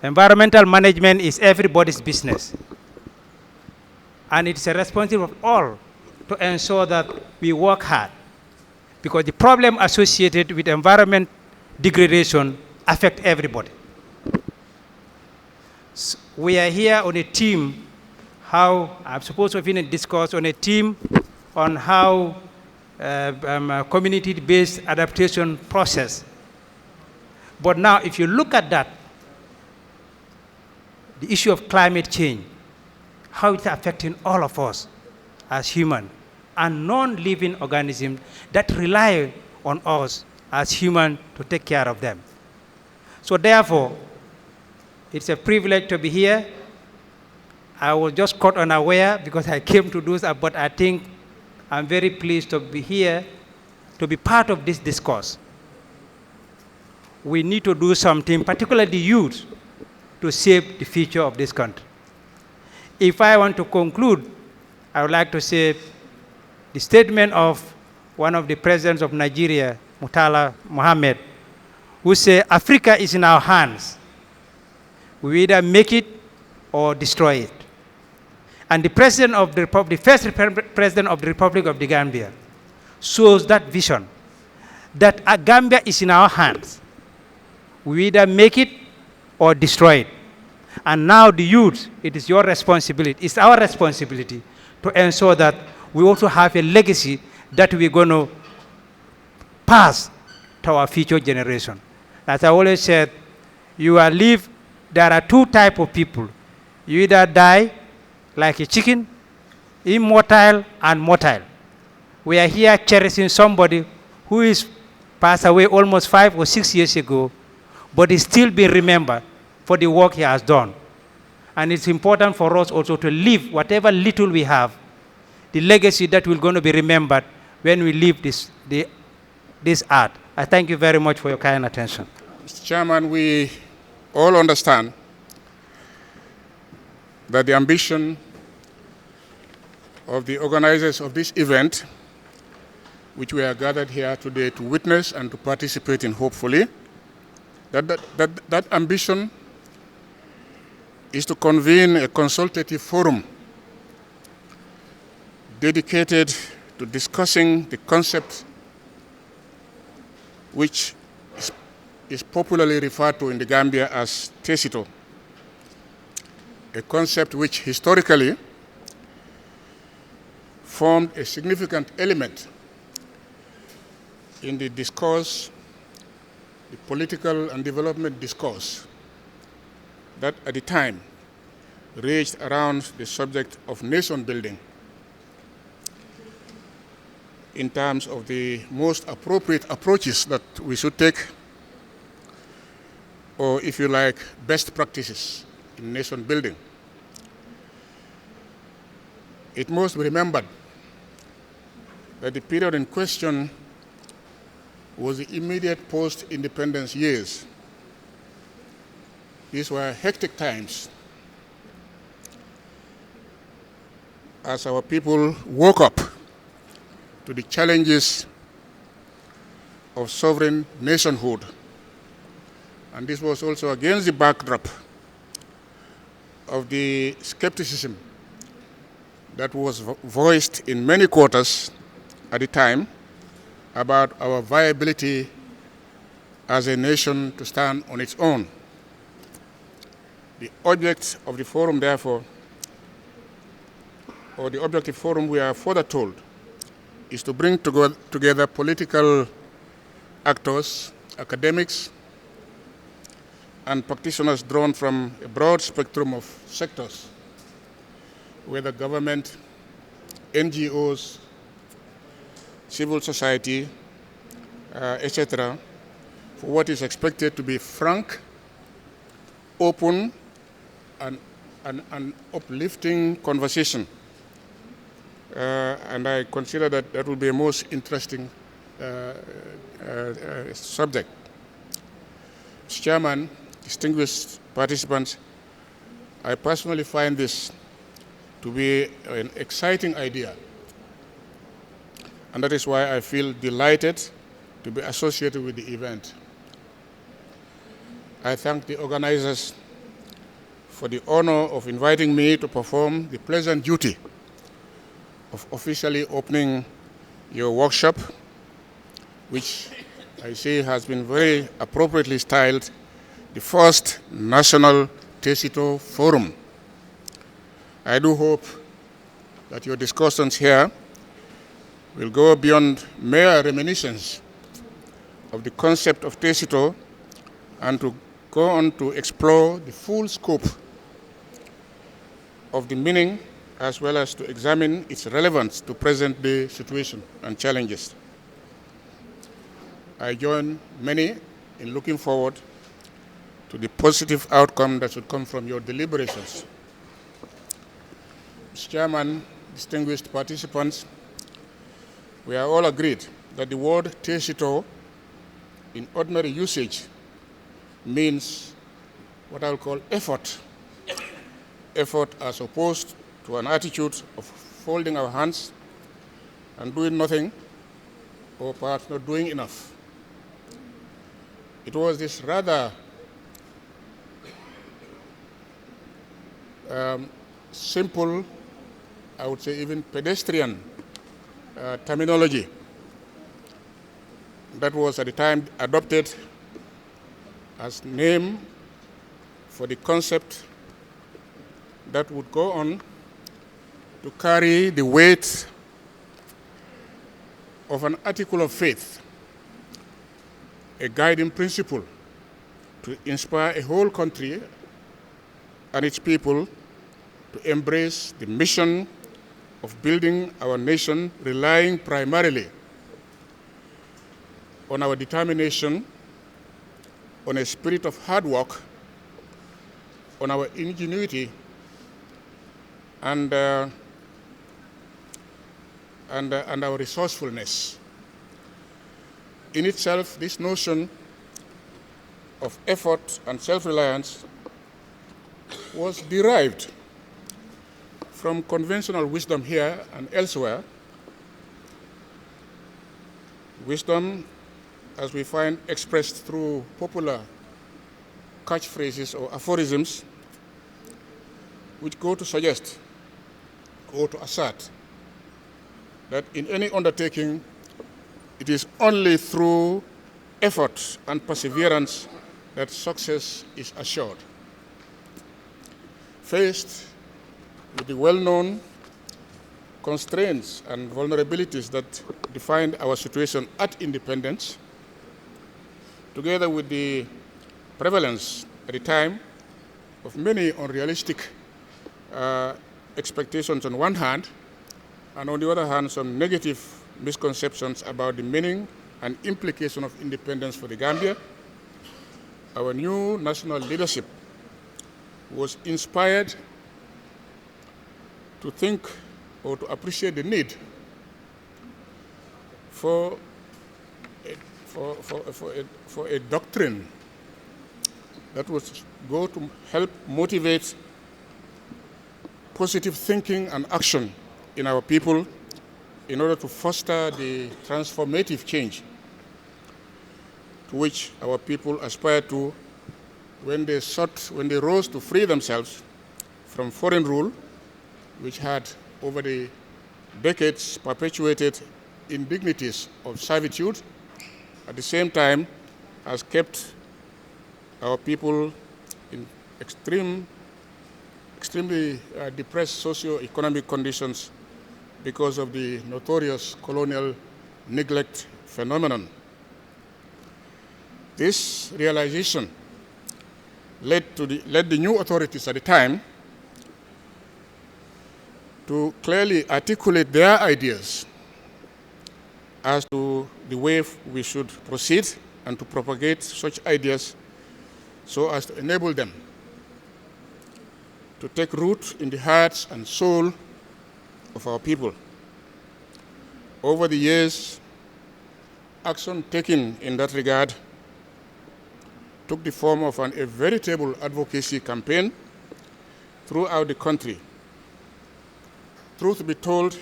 [SPEAKER 10] Environmental management is everybody's business. And it's a responsibility of all to ensure that we work hard, because the problem associated with environment degradation affect everybody. So we are here on a team, how I'm supposed to have been discussed on a team on how community-based adaptation process. But now, if you look at that, the issue of climate change, how it's affecting all of us as human and non-living organisms that rely on us as human to take care of them. So therefore, it's a privilege to be here. I was just caught unaware because I came to do that, but I think I'm very pleased to be here, to be part of this discourse. We need to do something, particularly the youth, to save the future of this country. If I want to conclude, I would like to say the statement of one of the presidents of Nigeria, Murtala Mohammed, who said, Africa is in our hands. We either make it or destroy it. And the president of the Republic, the first president of the Republic of the Gambia, shows that vision, that Gambia is in our hands. We either make it or destroy it. And now the youth, it is your responsibility, it's our responsibility to ensure that we also have a legacy that we're going to pass to our future generation. As I always said, there are two types of people. You either die like a chicken, immortal and mortal. We are here cherishing somebody who is passed away almost 5 or 6 years ago, but is still being remembered for the work he has done. And it's important for us also to leave whatever little we have, the legacy that will going to be remembered when we leave this art. I thank you very much for your kind attention.
[SPEAKER 11] Mr. Chairman, we all understand that the ambition of the organizers of this event, which we are gathered here today to witness and to participate in, hopefully, that ambition is to convene a consultative forum dedicated to discussing the concept which is popularly referred to in the Gambia as TESITO, a concept which historically formed a significant element in the discourse, the political and development discourse that at the time raged around the subject of nation building in terms of the most appropriate approaches that we should take, or if you like, best practices in nation building. It must be remembered that the period in question was the immediate post-independence years. These were hectic times as our people woke up to the challenges of sovereign nationhood. And this was also against the backdrop of the skepticism that was voiced in many quarters at the time about our viability as a nation to stand on its own. The object of the forum, therefore, or the objective forum, we are further told, is to bring together political actors, academics, and practitioners drawn from a broad spectrum of sectors, whether government, NGOs, civil society, etc., for what is expected to be frank, open, and uplifting conversation. And I consider that that will be a most interesting subject. Mr. Chairman, distinguished participants, I personally find this to be an exciting idea. And that is why I feel delighted to be associated with the event. I thank the organizers for the honor of inviting me to perform the pleasant duty of officially opening your workshop, which I say has been very appropriately styled the first National TESITO Forum. I do hope that your discussions here will go beyond mere reminiscence of the concept of TESITO and to go on to explore the full scope of the meaning as well as to examine its relevance to present-day situation and challenges. I join many in looking forward to the positive outcome that should come from your deliberations. Mr. Chairman, distinguished participants, we are all agreed that the word TESITO in ordinary usage means what I'll call effort. Effort as opposed to an attitude of folding our hands and doing nothing, or perhaps not doing enough. It was this rather simple, I would say even pedestrian terminology that was at the time adopted as name for the concept that would go on to carry the weight of an article of faith, a guiding principle to inspire a whole country and its people to embrace the mission of building our nation, relying primarily on our determination, on a spirit of hard work, on our ingenuity, and our resourcefulness. In itself, this notion of effort and self-reliance was derived from conventional wisdom here and elsewhere, wisdom as we find expressed through popular catchphrases or aphorisms which go to suggest or to assert that in any undertaking, it is only through effort and perseverance that success is assured. Faced with the well-known constraints and vulnerabilities that defined our situation at independence, together with the prevalence at the time of many unrealistic expectations on one hand, and on the other hand, some negative misconceptions about the meaning and implication of independence for the Gambia, our new national leadership was inspired to think or to appreciate the need for a doctrine that would go to help motivate positive thinking and action in our people in order to foster the transformative change to which our people aspire to when they rose to free themselves from foreign rule, which had over the decades perpetuated indignities of servitude, at the same time has kept our people in extremely depressed socio-economic conditions because of the notorious colonial neglect phenomenon. This realization led the new authorities at the time to clearly articulate their ideas as to the way we should proceed and to propagate such ideas so as to enable them to take root in the hearts and soul of our people. Over the years, action taken in that regard took the form of a veritable advocacy campaign throughout the country. Truth be told,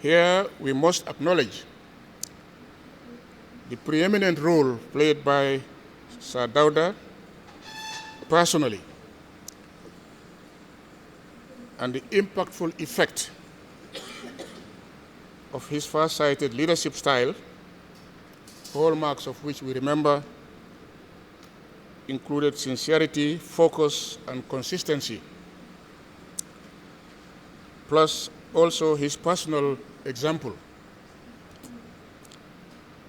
[SPEAKER 11] here we must acknowledge the preeminent role played by Sir Dauda personally and the impactful effect of his far-sighted leadership style, hallmarks of which we remember included sincerity, focus, and consistency, plus also his personal example.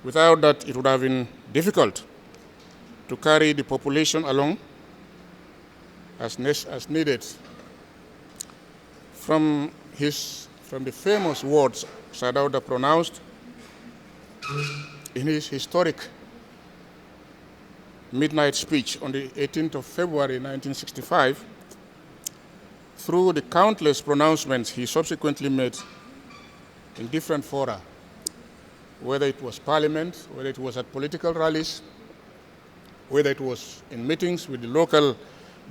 [SPEAKER 11] Without that, it would have been difficult to carry the population along as needed. From the famous words Sir Dawda pronounced in his historic midnight speech on the 18th of February 1965, through the countless pronouncements he subsequently made in different fora, whether it was Parliament, whether it was at political rallies, whether it was in meetings with the local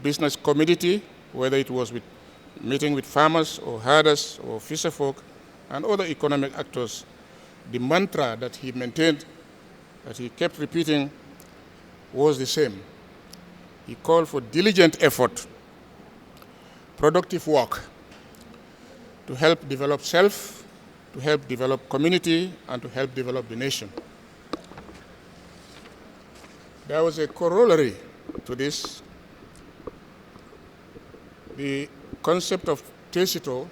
[SPEAKER 11] business community, whether it was with meeting with farmers or herders or fisherfolk and other economic actors, the mantra that he maintained, that he kept repeating, was the same. He called for diligent effort, productive work to help develop self, to help develop community, and to help develop the nation. There was a corollary to this. The concept of TESITO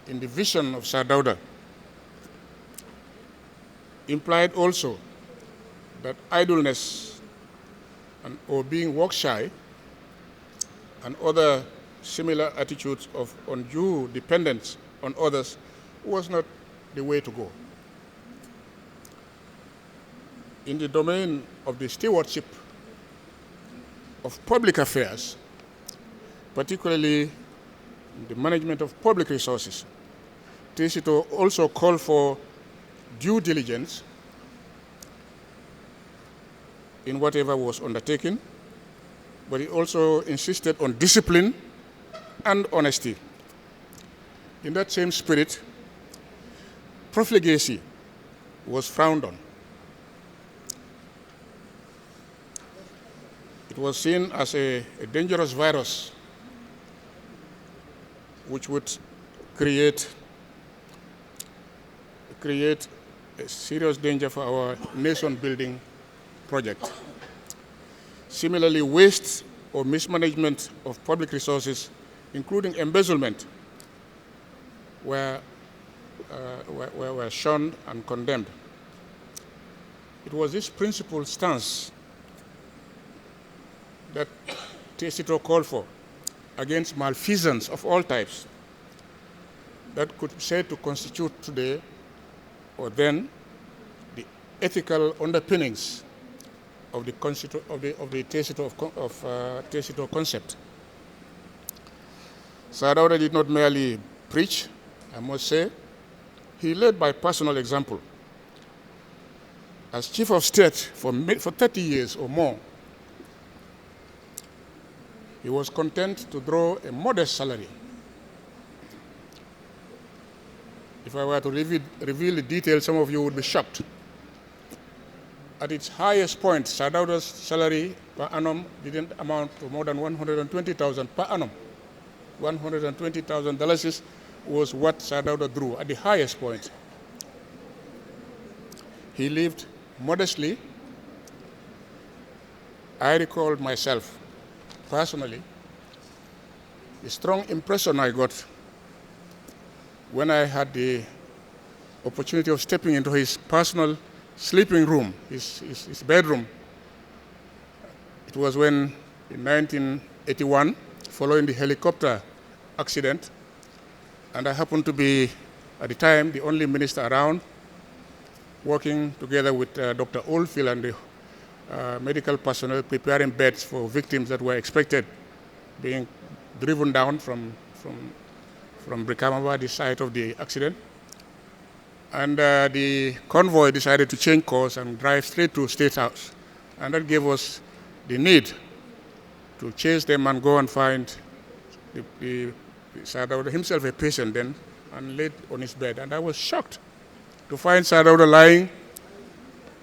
[SPEAKER 11] in the vision of Sir Dawda implied also that idleness or being work shy and other similar attitudes of undue dependence on others was not the way to go. In the domain of the stewardship of public affairs, particularly the management of public resources, TESITO also called for due diligence in whatever was undertaken, but it also insisted on discipline and honesty. In that same spirit, profligacy was frowned on. It was seen as a dangerous virus which would create a serious danger for our nation-building project. Similarly, waste or mismanagement of public resources, including embezzlement, were shunned and condemned. It was this principled stance that TESITO called for against malfeasance of all types that could be said to constitute today or then the ethical underpinnings of the TESITO concept. Sir Dawda did not merely preach, I must say, he led by personal example. As Chief of State for 30 years or more, he was content to draw a modest salary. If I were to reveal the details, some of you would be shocked. At its highest point, Sir Dawda's salary per annum didn't amount to more than $120,000 per annum. $120,000 was what Sir Dawda drew at the highest point. He lived modestly. I recalled myself personally the strong impression I got when I had the opportunity of stepping into his personal sleeping room, his bedroom. It was when, in 1981, following the helicopter accident, and I happened to be, at the time, the only minister around, working together with Dr. Oldfield and the medical personnel preparing beds for victims that were expected being driven down from Brikamawa, the site of the accident. And the convoy decided to change course and drive straight to State House. And that gave us the need to chase them and go and find Sir Dawda himself, a patient then, and laid on his bed. And I was shocked to find Sir Dawda lying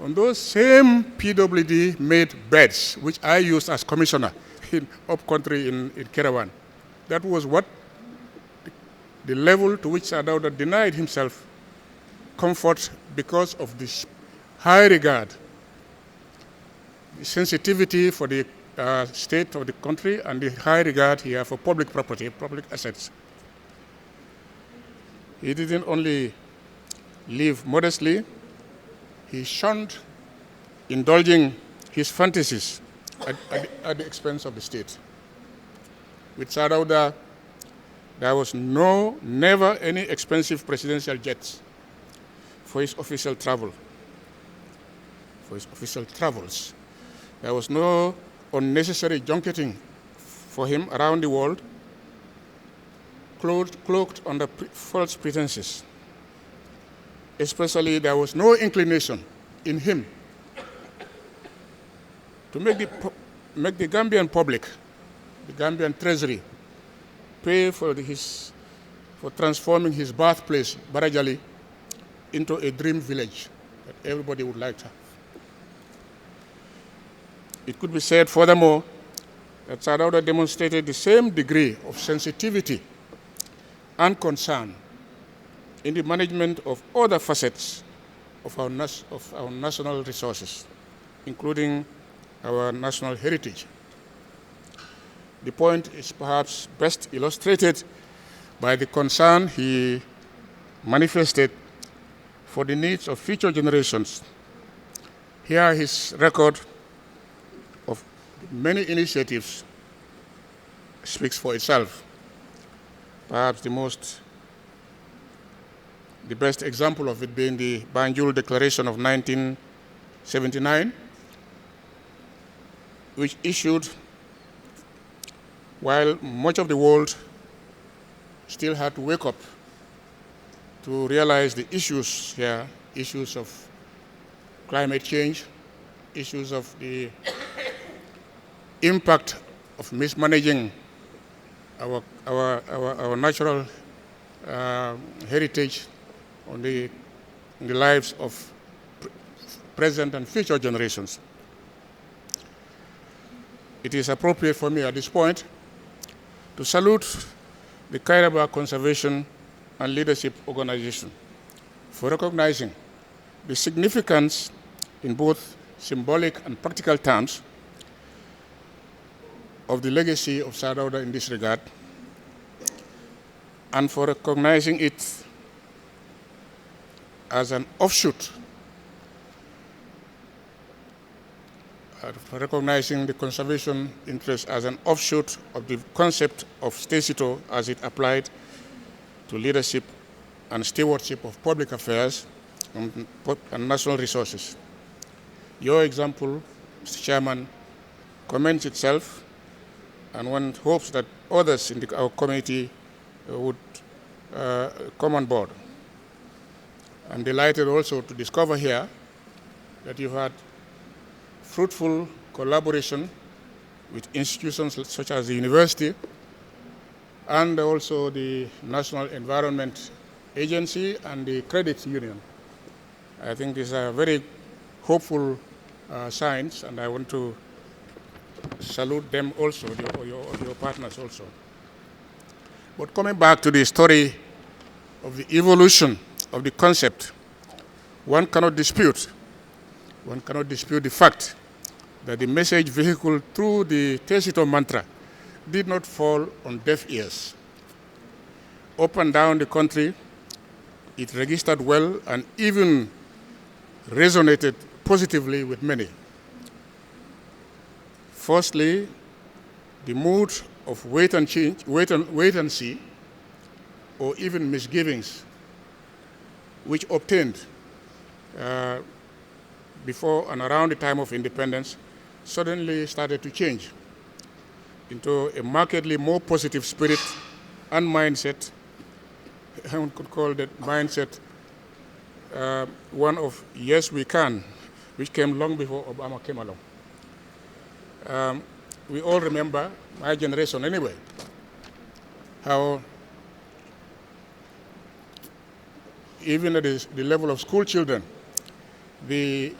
[SPEAKER 11] on those same PWD-made beds, which I used as commissioner in upcountry in Kerawan. That was what the level to which Sadauda denied himself comfort because of this high regard, the sensitivity for the state of the country, and the high regard he had for public property, public assets. He didn't only live modestly, he shunned indulging his fantasies at the expense of the state. With Sadauda, there was never any expensive presidential jets for his official travel, for his official travels. There was no unnecessary junketing for him around the world, cloaked under false pretenses. Especially, there was no inclination in him to make the Gambian public, the Gambian treasury, pay for transforming his birthplace, Barajali, into a dream village that everybody would like to have. It could be said, furthermore, that Sadauda demonstrated the same degree of sensitivity and concern in the management of other facets of our national resources, including our national heritage. The point is perhaps best illustrated by the concern he manifested for the needs of future generations. Here, his record of many initiatives speaks for itself. Perhaps the best example of it being the Banjul Declaration of 1979, which issued while much of the world still had to wake up to realize the issues here, issues of climate change, issues of the impact of mismanaging our natural heritage on the lives of present and future generations. It is appropriate for me at this point to salute the KairaCLO Conservation and Leadership Organization for recognizing the significance in both symbolic and practical terms of the legacy of Sadauda in this regard, and for recognizing it as an offshoot, for recognizing the conservation interest as an offshoot of the concept of TESITO as it applied to leadership and stewardship of public affairs and national resources. Your example, Mr. Chairman, commends itself, and one hopes that others in our community would come on board. I'm delighted also to discover here that you've had fruitful collaboration with institutions such as the university and also the National Environment Agency and the Credit Union. I think these are very hopeful signs, and I want to salute them also, your partners also. But coming back to the story of the evolution of the concept, one cannot dispute the fact that the message vehicled through the TESITO mantra did not fall on deaf ears. Up and down the country, it registered well and even resonated positively with many. Firstly, the mood of wait and see, or even misgivings, which obtained before and around the time of independence, suddenly started to change into a markedly more positive spirit and mindset. One could call that mindset one of yes, we can, which came long before Obama came along. We all remember, my generation anyway, how even at the level of school children, the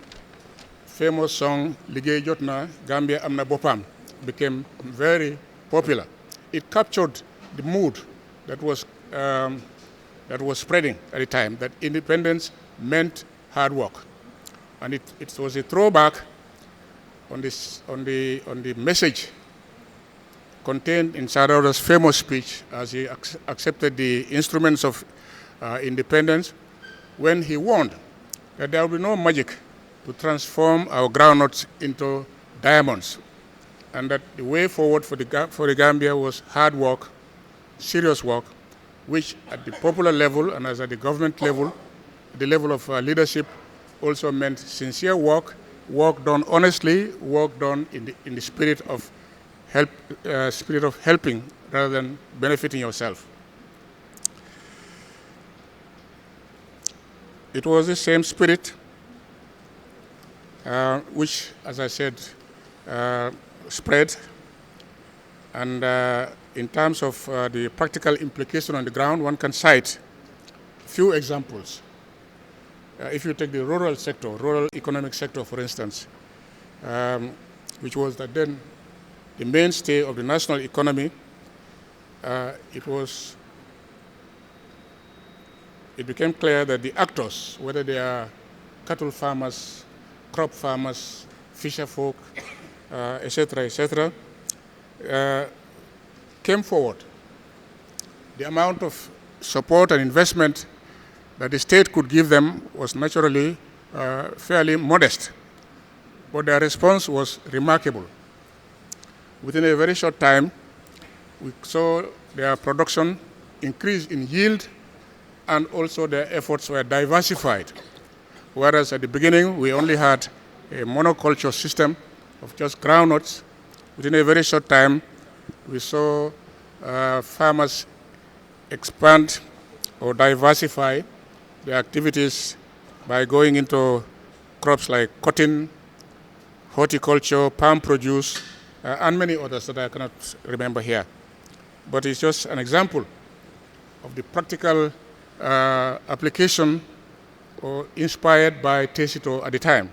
[SPEAKER 11] famous song Ligay Jotna, Gambia Amna Bopam became very popular. It captured the mood that was that was spreading at the time, that independence meant hard work. And it was a throwback on the message contained in Sadauda's famous speech as he accepted the instruments of independence, when he warned that there will be no magic to transform our groundnuts into diamonds, and that the way forward for the Gambia was hard work, serious work, which at the popular level and as at the government level, the level of leadership, also meant sincere work, work done honestly, work done in the spirit of helping rather than benefiting yourself. It was the same spirit which, as I said, spread. And in terms of the practical implication on the ground, one can cite a few examples. If you take the rural sector, rural economic sector, for instance, which was then the mainstay of the national economy, it became clear that the actors, whether they are cattle farmers, crop farmers, fisher folk, etc., came forward. The amount of support and investment that the state could give them was naturally fairly modest, but their response was remarkable. Within a very short time, we saw their production increase in yield, and also their efforts were diversified. Whereas at the beginning, we only had a monoculture system of just groundnuts. Within a very short time, we saw farmers expand or diversify their activities by going into crops like cotton, horticulture, palm produce, and many others that I cannot remember here. But it's just an example of the practical application or inspired by TESITO at the time.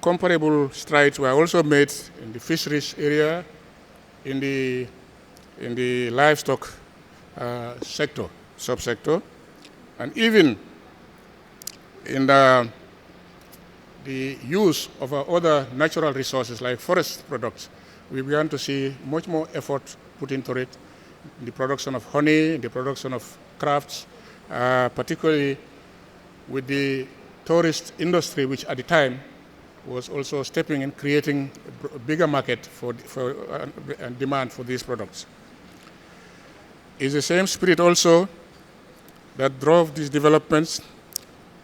[SPEAKER 11] Comparable strides were also made in the fisheries area, in the livestock subsector, and even in the use of our other natural resources like forest products. We began to see much more effort put into it, in the production of honey, in the production of crafts, particularly with the tourist industry, which at the time was also stepping in, creating a bigger market and demand for these products. It's the same spirit also that drove these developments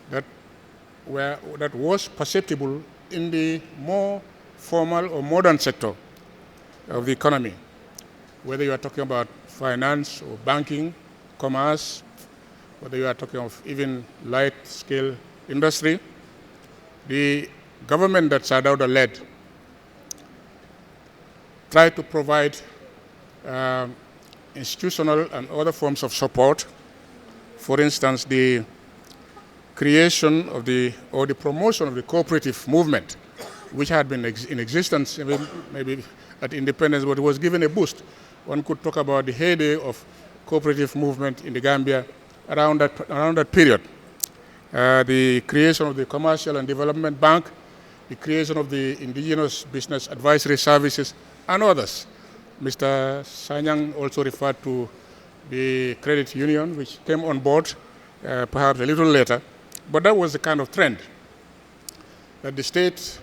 [SPEAKER 11] that was perceptible in the more formal or modern sector of the economy, whether you are talking about finance or banking, commerce, whether you are talking of even light-scale industry. The government that Sadauda led tried to provide institutional and other forms of support. For instance, the creation of the promotion of the cooperative movement, which had been in existence maybe at independence, but it was given a boost. One could talk about the heyday of cooperative movement in the Gambia around that period. The creation of the Commercial and Development Bank, the creation of the Indigenous Business Advisory Services, and others. Mr. Sanyang also referred to the credit union, which came on board perhaps a little later. But that was the kind of trend that the state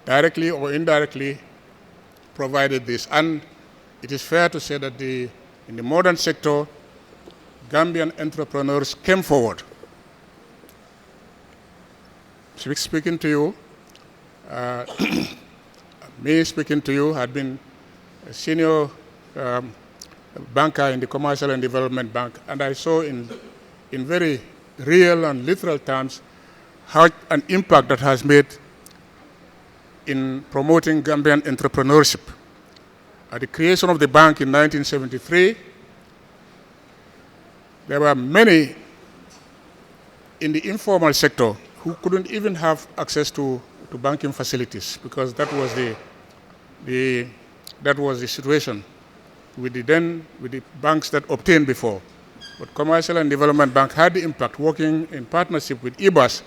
[SPEAKER 11] directly or indirectly provided this. And it is fair to say that in the modern sector, Gambian entrepreneurs came forward. Speaking to you, me speaking to you, had been a senior banker in the Commercial and Development Bank, and I saw in very real and literal terms how an impact that has made in promoting Gambian entrepreneurship. At the creation of the bank in 1973, there were many in the informal sector who couldn't even have access to banking facilities, because that was the situation. with the banks that obtained before. But Commercial and Development Bank had the impact, working in partnership with IBAS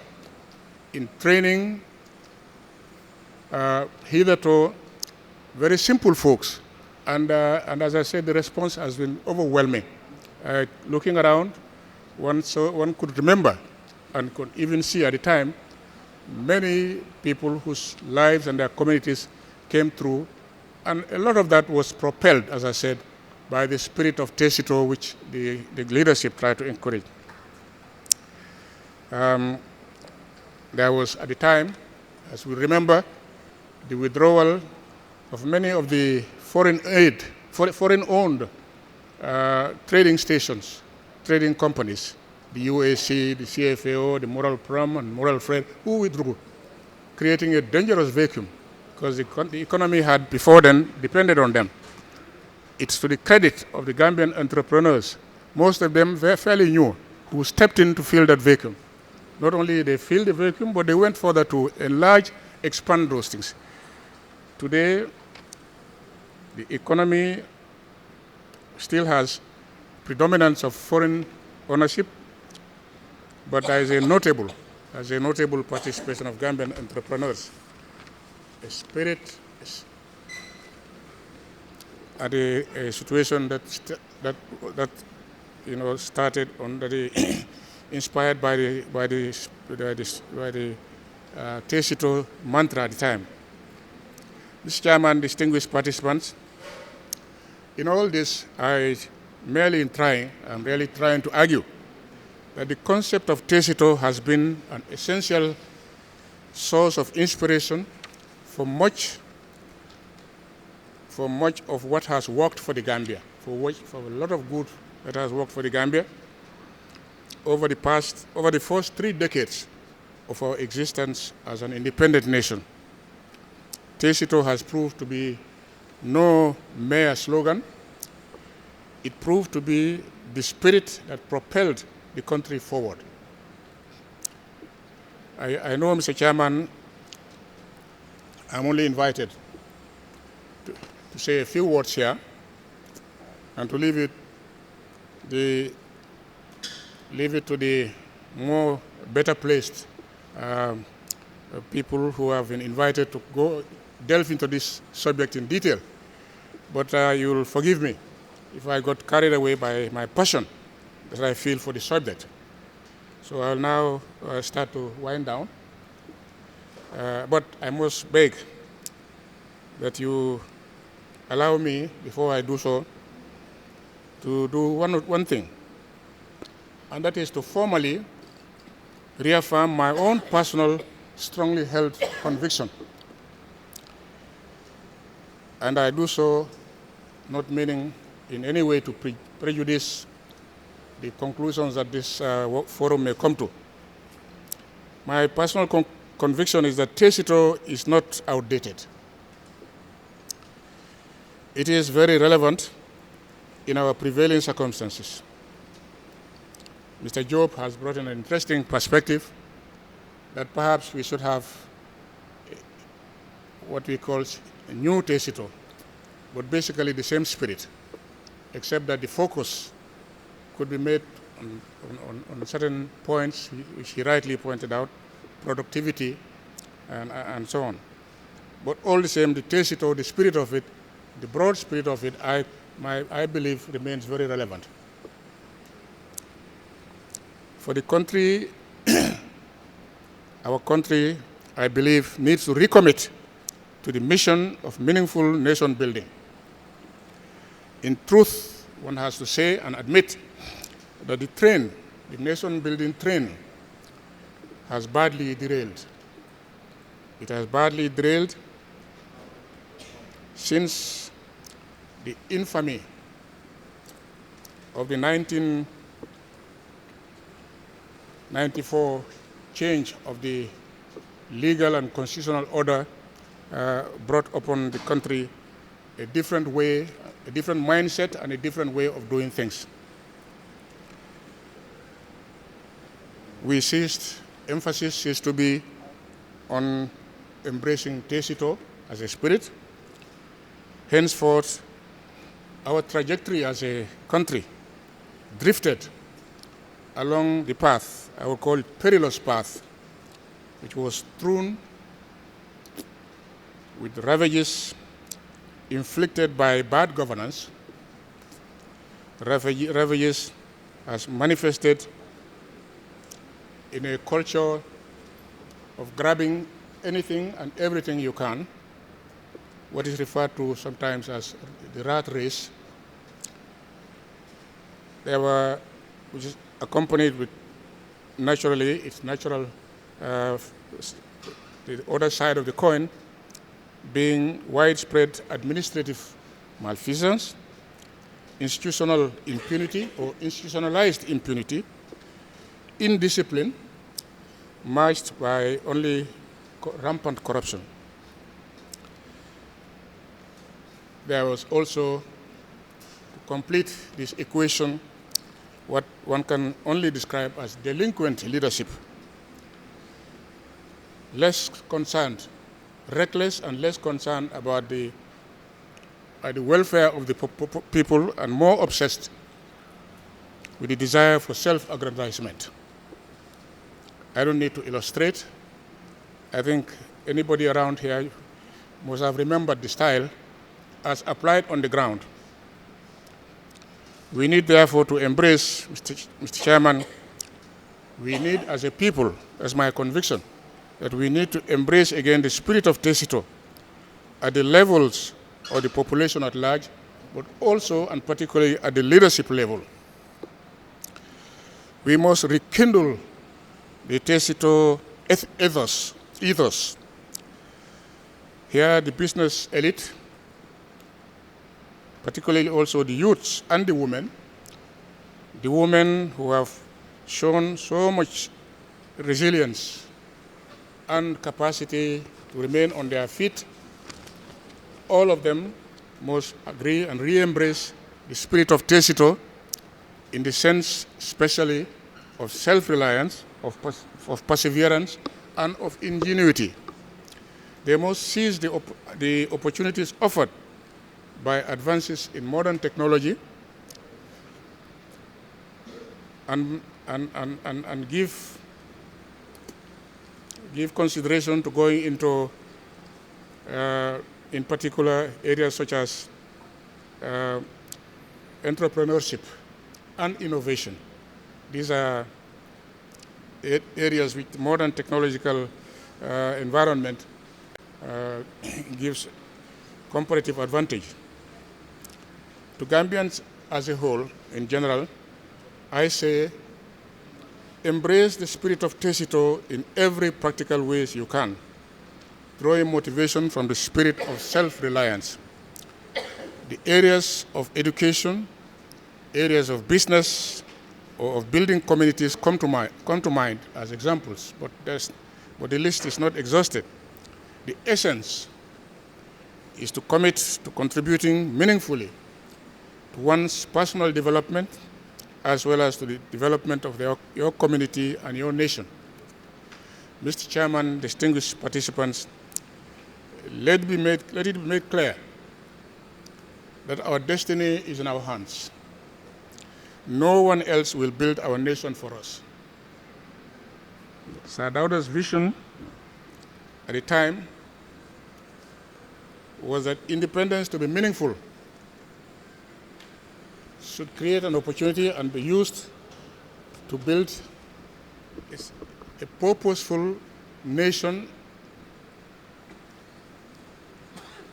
[SPEAKER 11] in training hitherto very simple folks. And as I said, the response has been overwhelming. Looking around, one could remember and could even see at the time many people whose lives and their communities came through. And a lot of that was propelled, as I said, by the spirit of TESITO, which the leadership tried to encourage. There was, at the time, as we remember, the withdrawal of many of the foreign-owned trading stations, trading companies, the UAC, the CFAO, the Moral Prom, and Moral Freight, who withdrew, creating a dangerous vacuum, because the economy had before then depended on them. It's to the credit of the Gambian entrepreneurs, most of them were fairly new, who stepped in to fill that vacuum. Not only they filled the vacuum, but they went further to enlarge, expand those things. Today, the economy still has predominance of foreign ownership, but there is a notable participation of Gambian entrepreneurs. A spirit at a situation that started under the inspired by the TESITO mantra at the time. Mr. Chairman, distinguished participants, in all this, I'm really trying to argue that the concept of TESITO has been an essential source of inspiration for much of what has worked for the Gambia, for a lot of good that has worked for the Gambia over the first 3 decades of our existence as an independent nation. TESITO has proved to be no mere slogan. It proved to be the spirit that propelled the country forward. I know, Mr. Chairman, I'm only invited to say a few words here and to leave it to the more better placed people who have been invited to go delve into this subject in detail. But you'll forgive me if I got carried away by my passion that I feel for the subject. So I'll now start to wind down. But I must beg that you allow me, before I do so, to do one thing, and that is to formally reaffirm my own personal, strongly held conviction. And I do so not meaning in any way to prejudice the conclusions that this forum may come to. My personal conviction is that TESITO is not outdated. It is very relevant in our prevailing circumstances. Mr. Job has brought in an interesting perspective that perhaps we should have what we call a new TESITO, but basically the same spirit, except that the focus could be made on certain points, which he rightly pointed out, productivity and so on. But all the same, the TESITO, the spirit of it, the broad spirit of it, I believe remains very relevant. For the country, our country, I believe, needs to recommit to the mission of meaningful nation building. In truth, one has to say and admit that the nation building train, has badly derailed. It has badly derailed since the infamy of the 1994 change of the legal and constitutional order brought upon the country a different way, a different mindset, and a different way of doing things. Emphasis ceased to be on embracing TESITO as a spirit. Henceforth, our trajectory as a country drifted along the path, I would call it perilous path, which was strewn with ravages inflicted by bad governance, ravages as manifested in a culture of grabbing anything and everything you can, what is referred to sometimes as the rat race. There were, which is accompanied with, naturally, its natural, the other side of the coin being widespread administrative malfeasance, institutional impunity or institutionalized impunity, indiscipline, matched by only rampant corruption. There was also, to complete this equation, what one can only describe as delinquent leadership. Less concerned, reckless and less concerned about the welfare of the people and more obsessed with the desire for self-aggrandizement. I don't need to illustrate. I think anybody around here must have remembered the style as applied on the ground. We need therefore to embrace, Mr. Chairman, we need as a people, as my conviction, that we need to embrace again the spirit of TESITO at the levels of the population at large, but also and particularly at the leadership level. We must rekindle the TESITO ethos. Here the business elite, particularly also the youths and the women who have shown so much resilience and capacity to remain on their feet, all of them must agree and re-embrace the spirit of TESITO in the sense especially of self-reliance, of perseverance, and of ingenuity. They must seize the opportunities offered by advances in modern technology and give consideration to going into, in particular, areas such as entrepreneurship and innovation. These are areas which modern technological environment gives comparative advantage. To Gambians as a whole, in general, I say, embrace the spirit of TESITO in every practical ways you can, drawing motivation from the spirit of self-reliance. The areas of education, areas of business, or of building communities come to mind as examples, but the list is not exhausted. The essence is to commit to contributing meaningfully to one's personal development as well as to the development of your community and your nation. Mr. Chairman, distinguished participants, let it be made clear that our destiny is in our hands. No one else will build our nation for us. Sir Dauda's vision at the time was that independence, to be meaningful, should create an opportunity and be used to build a purposeful nation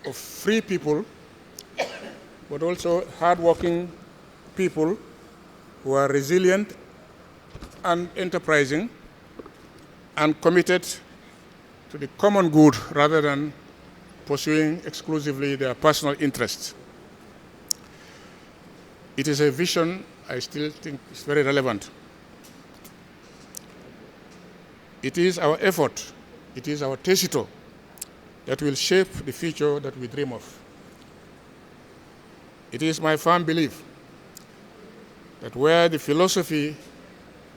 [SPEAKER 11] of free people, but also hardworking people who are resilient and enterprising and committed to the common good rather than pursuing exclusively their personal interests. It is a vision I still think is very relevant. It is our effort, it is our TESITO that will shape the future that we dream of. It is my firm belief that where the philosophy,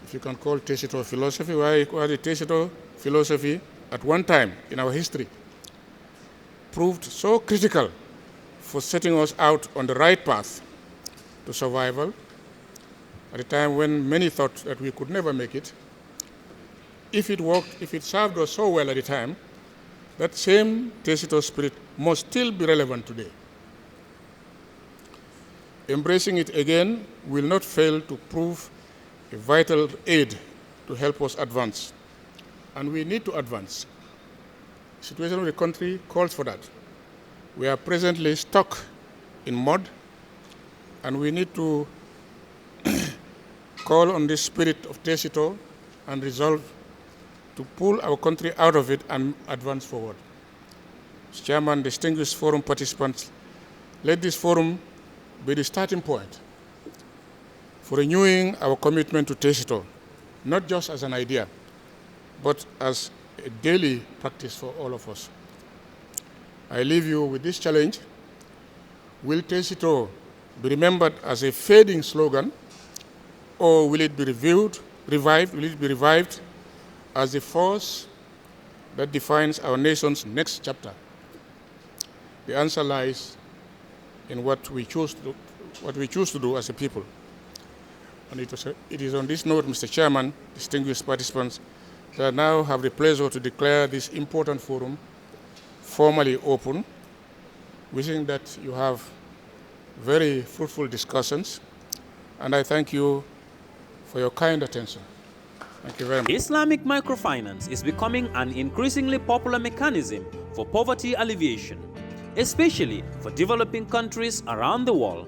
[SPEAKER 11] if you can call TESITO philosophy, where the TESITO philosophy at one time in our history proved so critical for setting us out on the right path, to survival, at a time when many thought that we could never make it. If it worked, if it served us so well at the time, that same TESITO spirit must still be relevant today. Embracing it again will not fail to prove a vital aid to help us advance. And we need to advance. The situation of the country calls for that. We are presently stuck in mud, and we need to call on the spirit of TESITO and resolve to pull our country out of it and advance forward. Mr. Chairman, distinguished forum participants, let this forum be the starting point for renewing our commitment to TESITO, not just as an idea, but as a daily practice for all of us. I leave you with this challenge. Will TESITO be remembered as a fading slogan, or will it be revived? Will it be revived as the force that defines our nation's next chapter? The answer lies in what we choose to do as a people. And it is on this note, Mr. Chairman, distinguished participants, that I now have the pleasure to declare this important forum formally open, wishing that you have very fruitful discussions, and I thank you for your kind attention. Thank you very much.
[SPEAKER 4] Islamic microfinance is becoming an increasingly popular mechanism for poverty alleviation, especially for developing countries around the world.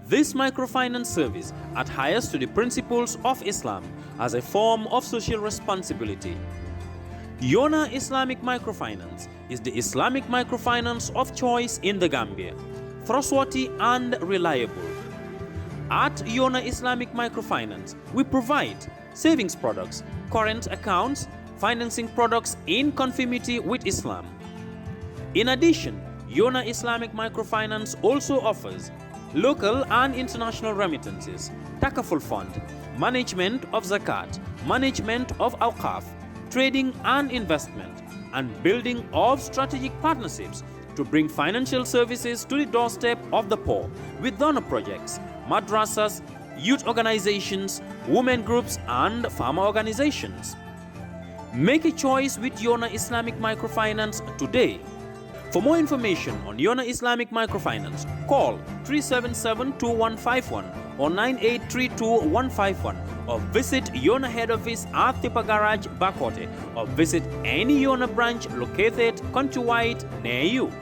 [SPEAKER 4] This microfinance service adheres to the principles of Islam as a form of social responsibility. Yona Islamic Microfinance is the Islamic microfinance of choice in the Gambia, trustworthy and reliable. At Yona Islamic Microfinance, we provide savings products, current accounts, financing products in conformity with Islam. In addition, Yona Islamic Microfinance also offers local and international remittances, takaful fund, management of zakat, management of awqaf, trading and investment, and building of strategic partnerships to bring financial services to the doorstep of the poor with donor projects, madrasas, youth organizations, women groups, and farmer organizations. Make a choice with Yona Islamic Microfinance today. For more information on Yona Islamic Microfinance, call 377-2151 or 9832-151 or visit Yona head office at Tipa Garage, Bakote, or visit any Yona branch located countrywide near you.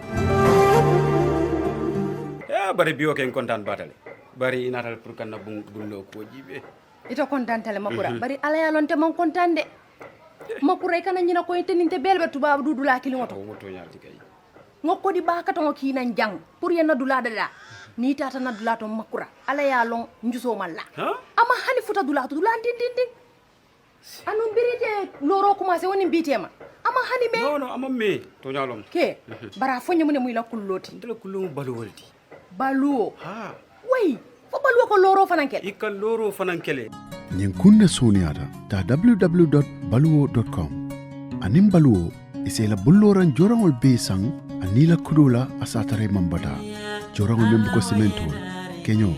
[SPEAKER 1] Ya bari biyo ken kontan batale. Bari inatal pour kanna bunno ko jibe.
[SPEAKER 2] Ito kontan tale makura. Bari ala ya lonte man kontan de. Makura ikana nyina ko teninte belbe tuba dudula kilimoto.
[SPEAKER 1] Woto nyalti kay.
[SPEAKER 2] Ngoko di baka to kina njang pour yana dula dada ni tata na dula to makura ala ya long njuso malla ama hani futa dula to dula din anu birite loro commencé woni bitema ama hani me
[SPEAKER 1] no ama me to nyalom
[SPEAKER 2] ke bara fonye mun muy la kulloti
[SPEAKER 1] ndela kullu balu woldi
[SPEAKER 2] balu ha way fo balu ko loro fanankele
[SPEAKER 1] ikal loro fanankele
[SPEAKER 3] ñin kunna soniata ta www.baluwo.com anim baluwo isela bulloran jorangol be sang anila kudula asatare mambata jorangol membuko sementol kenyo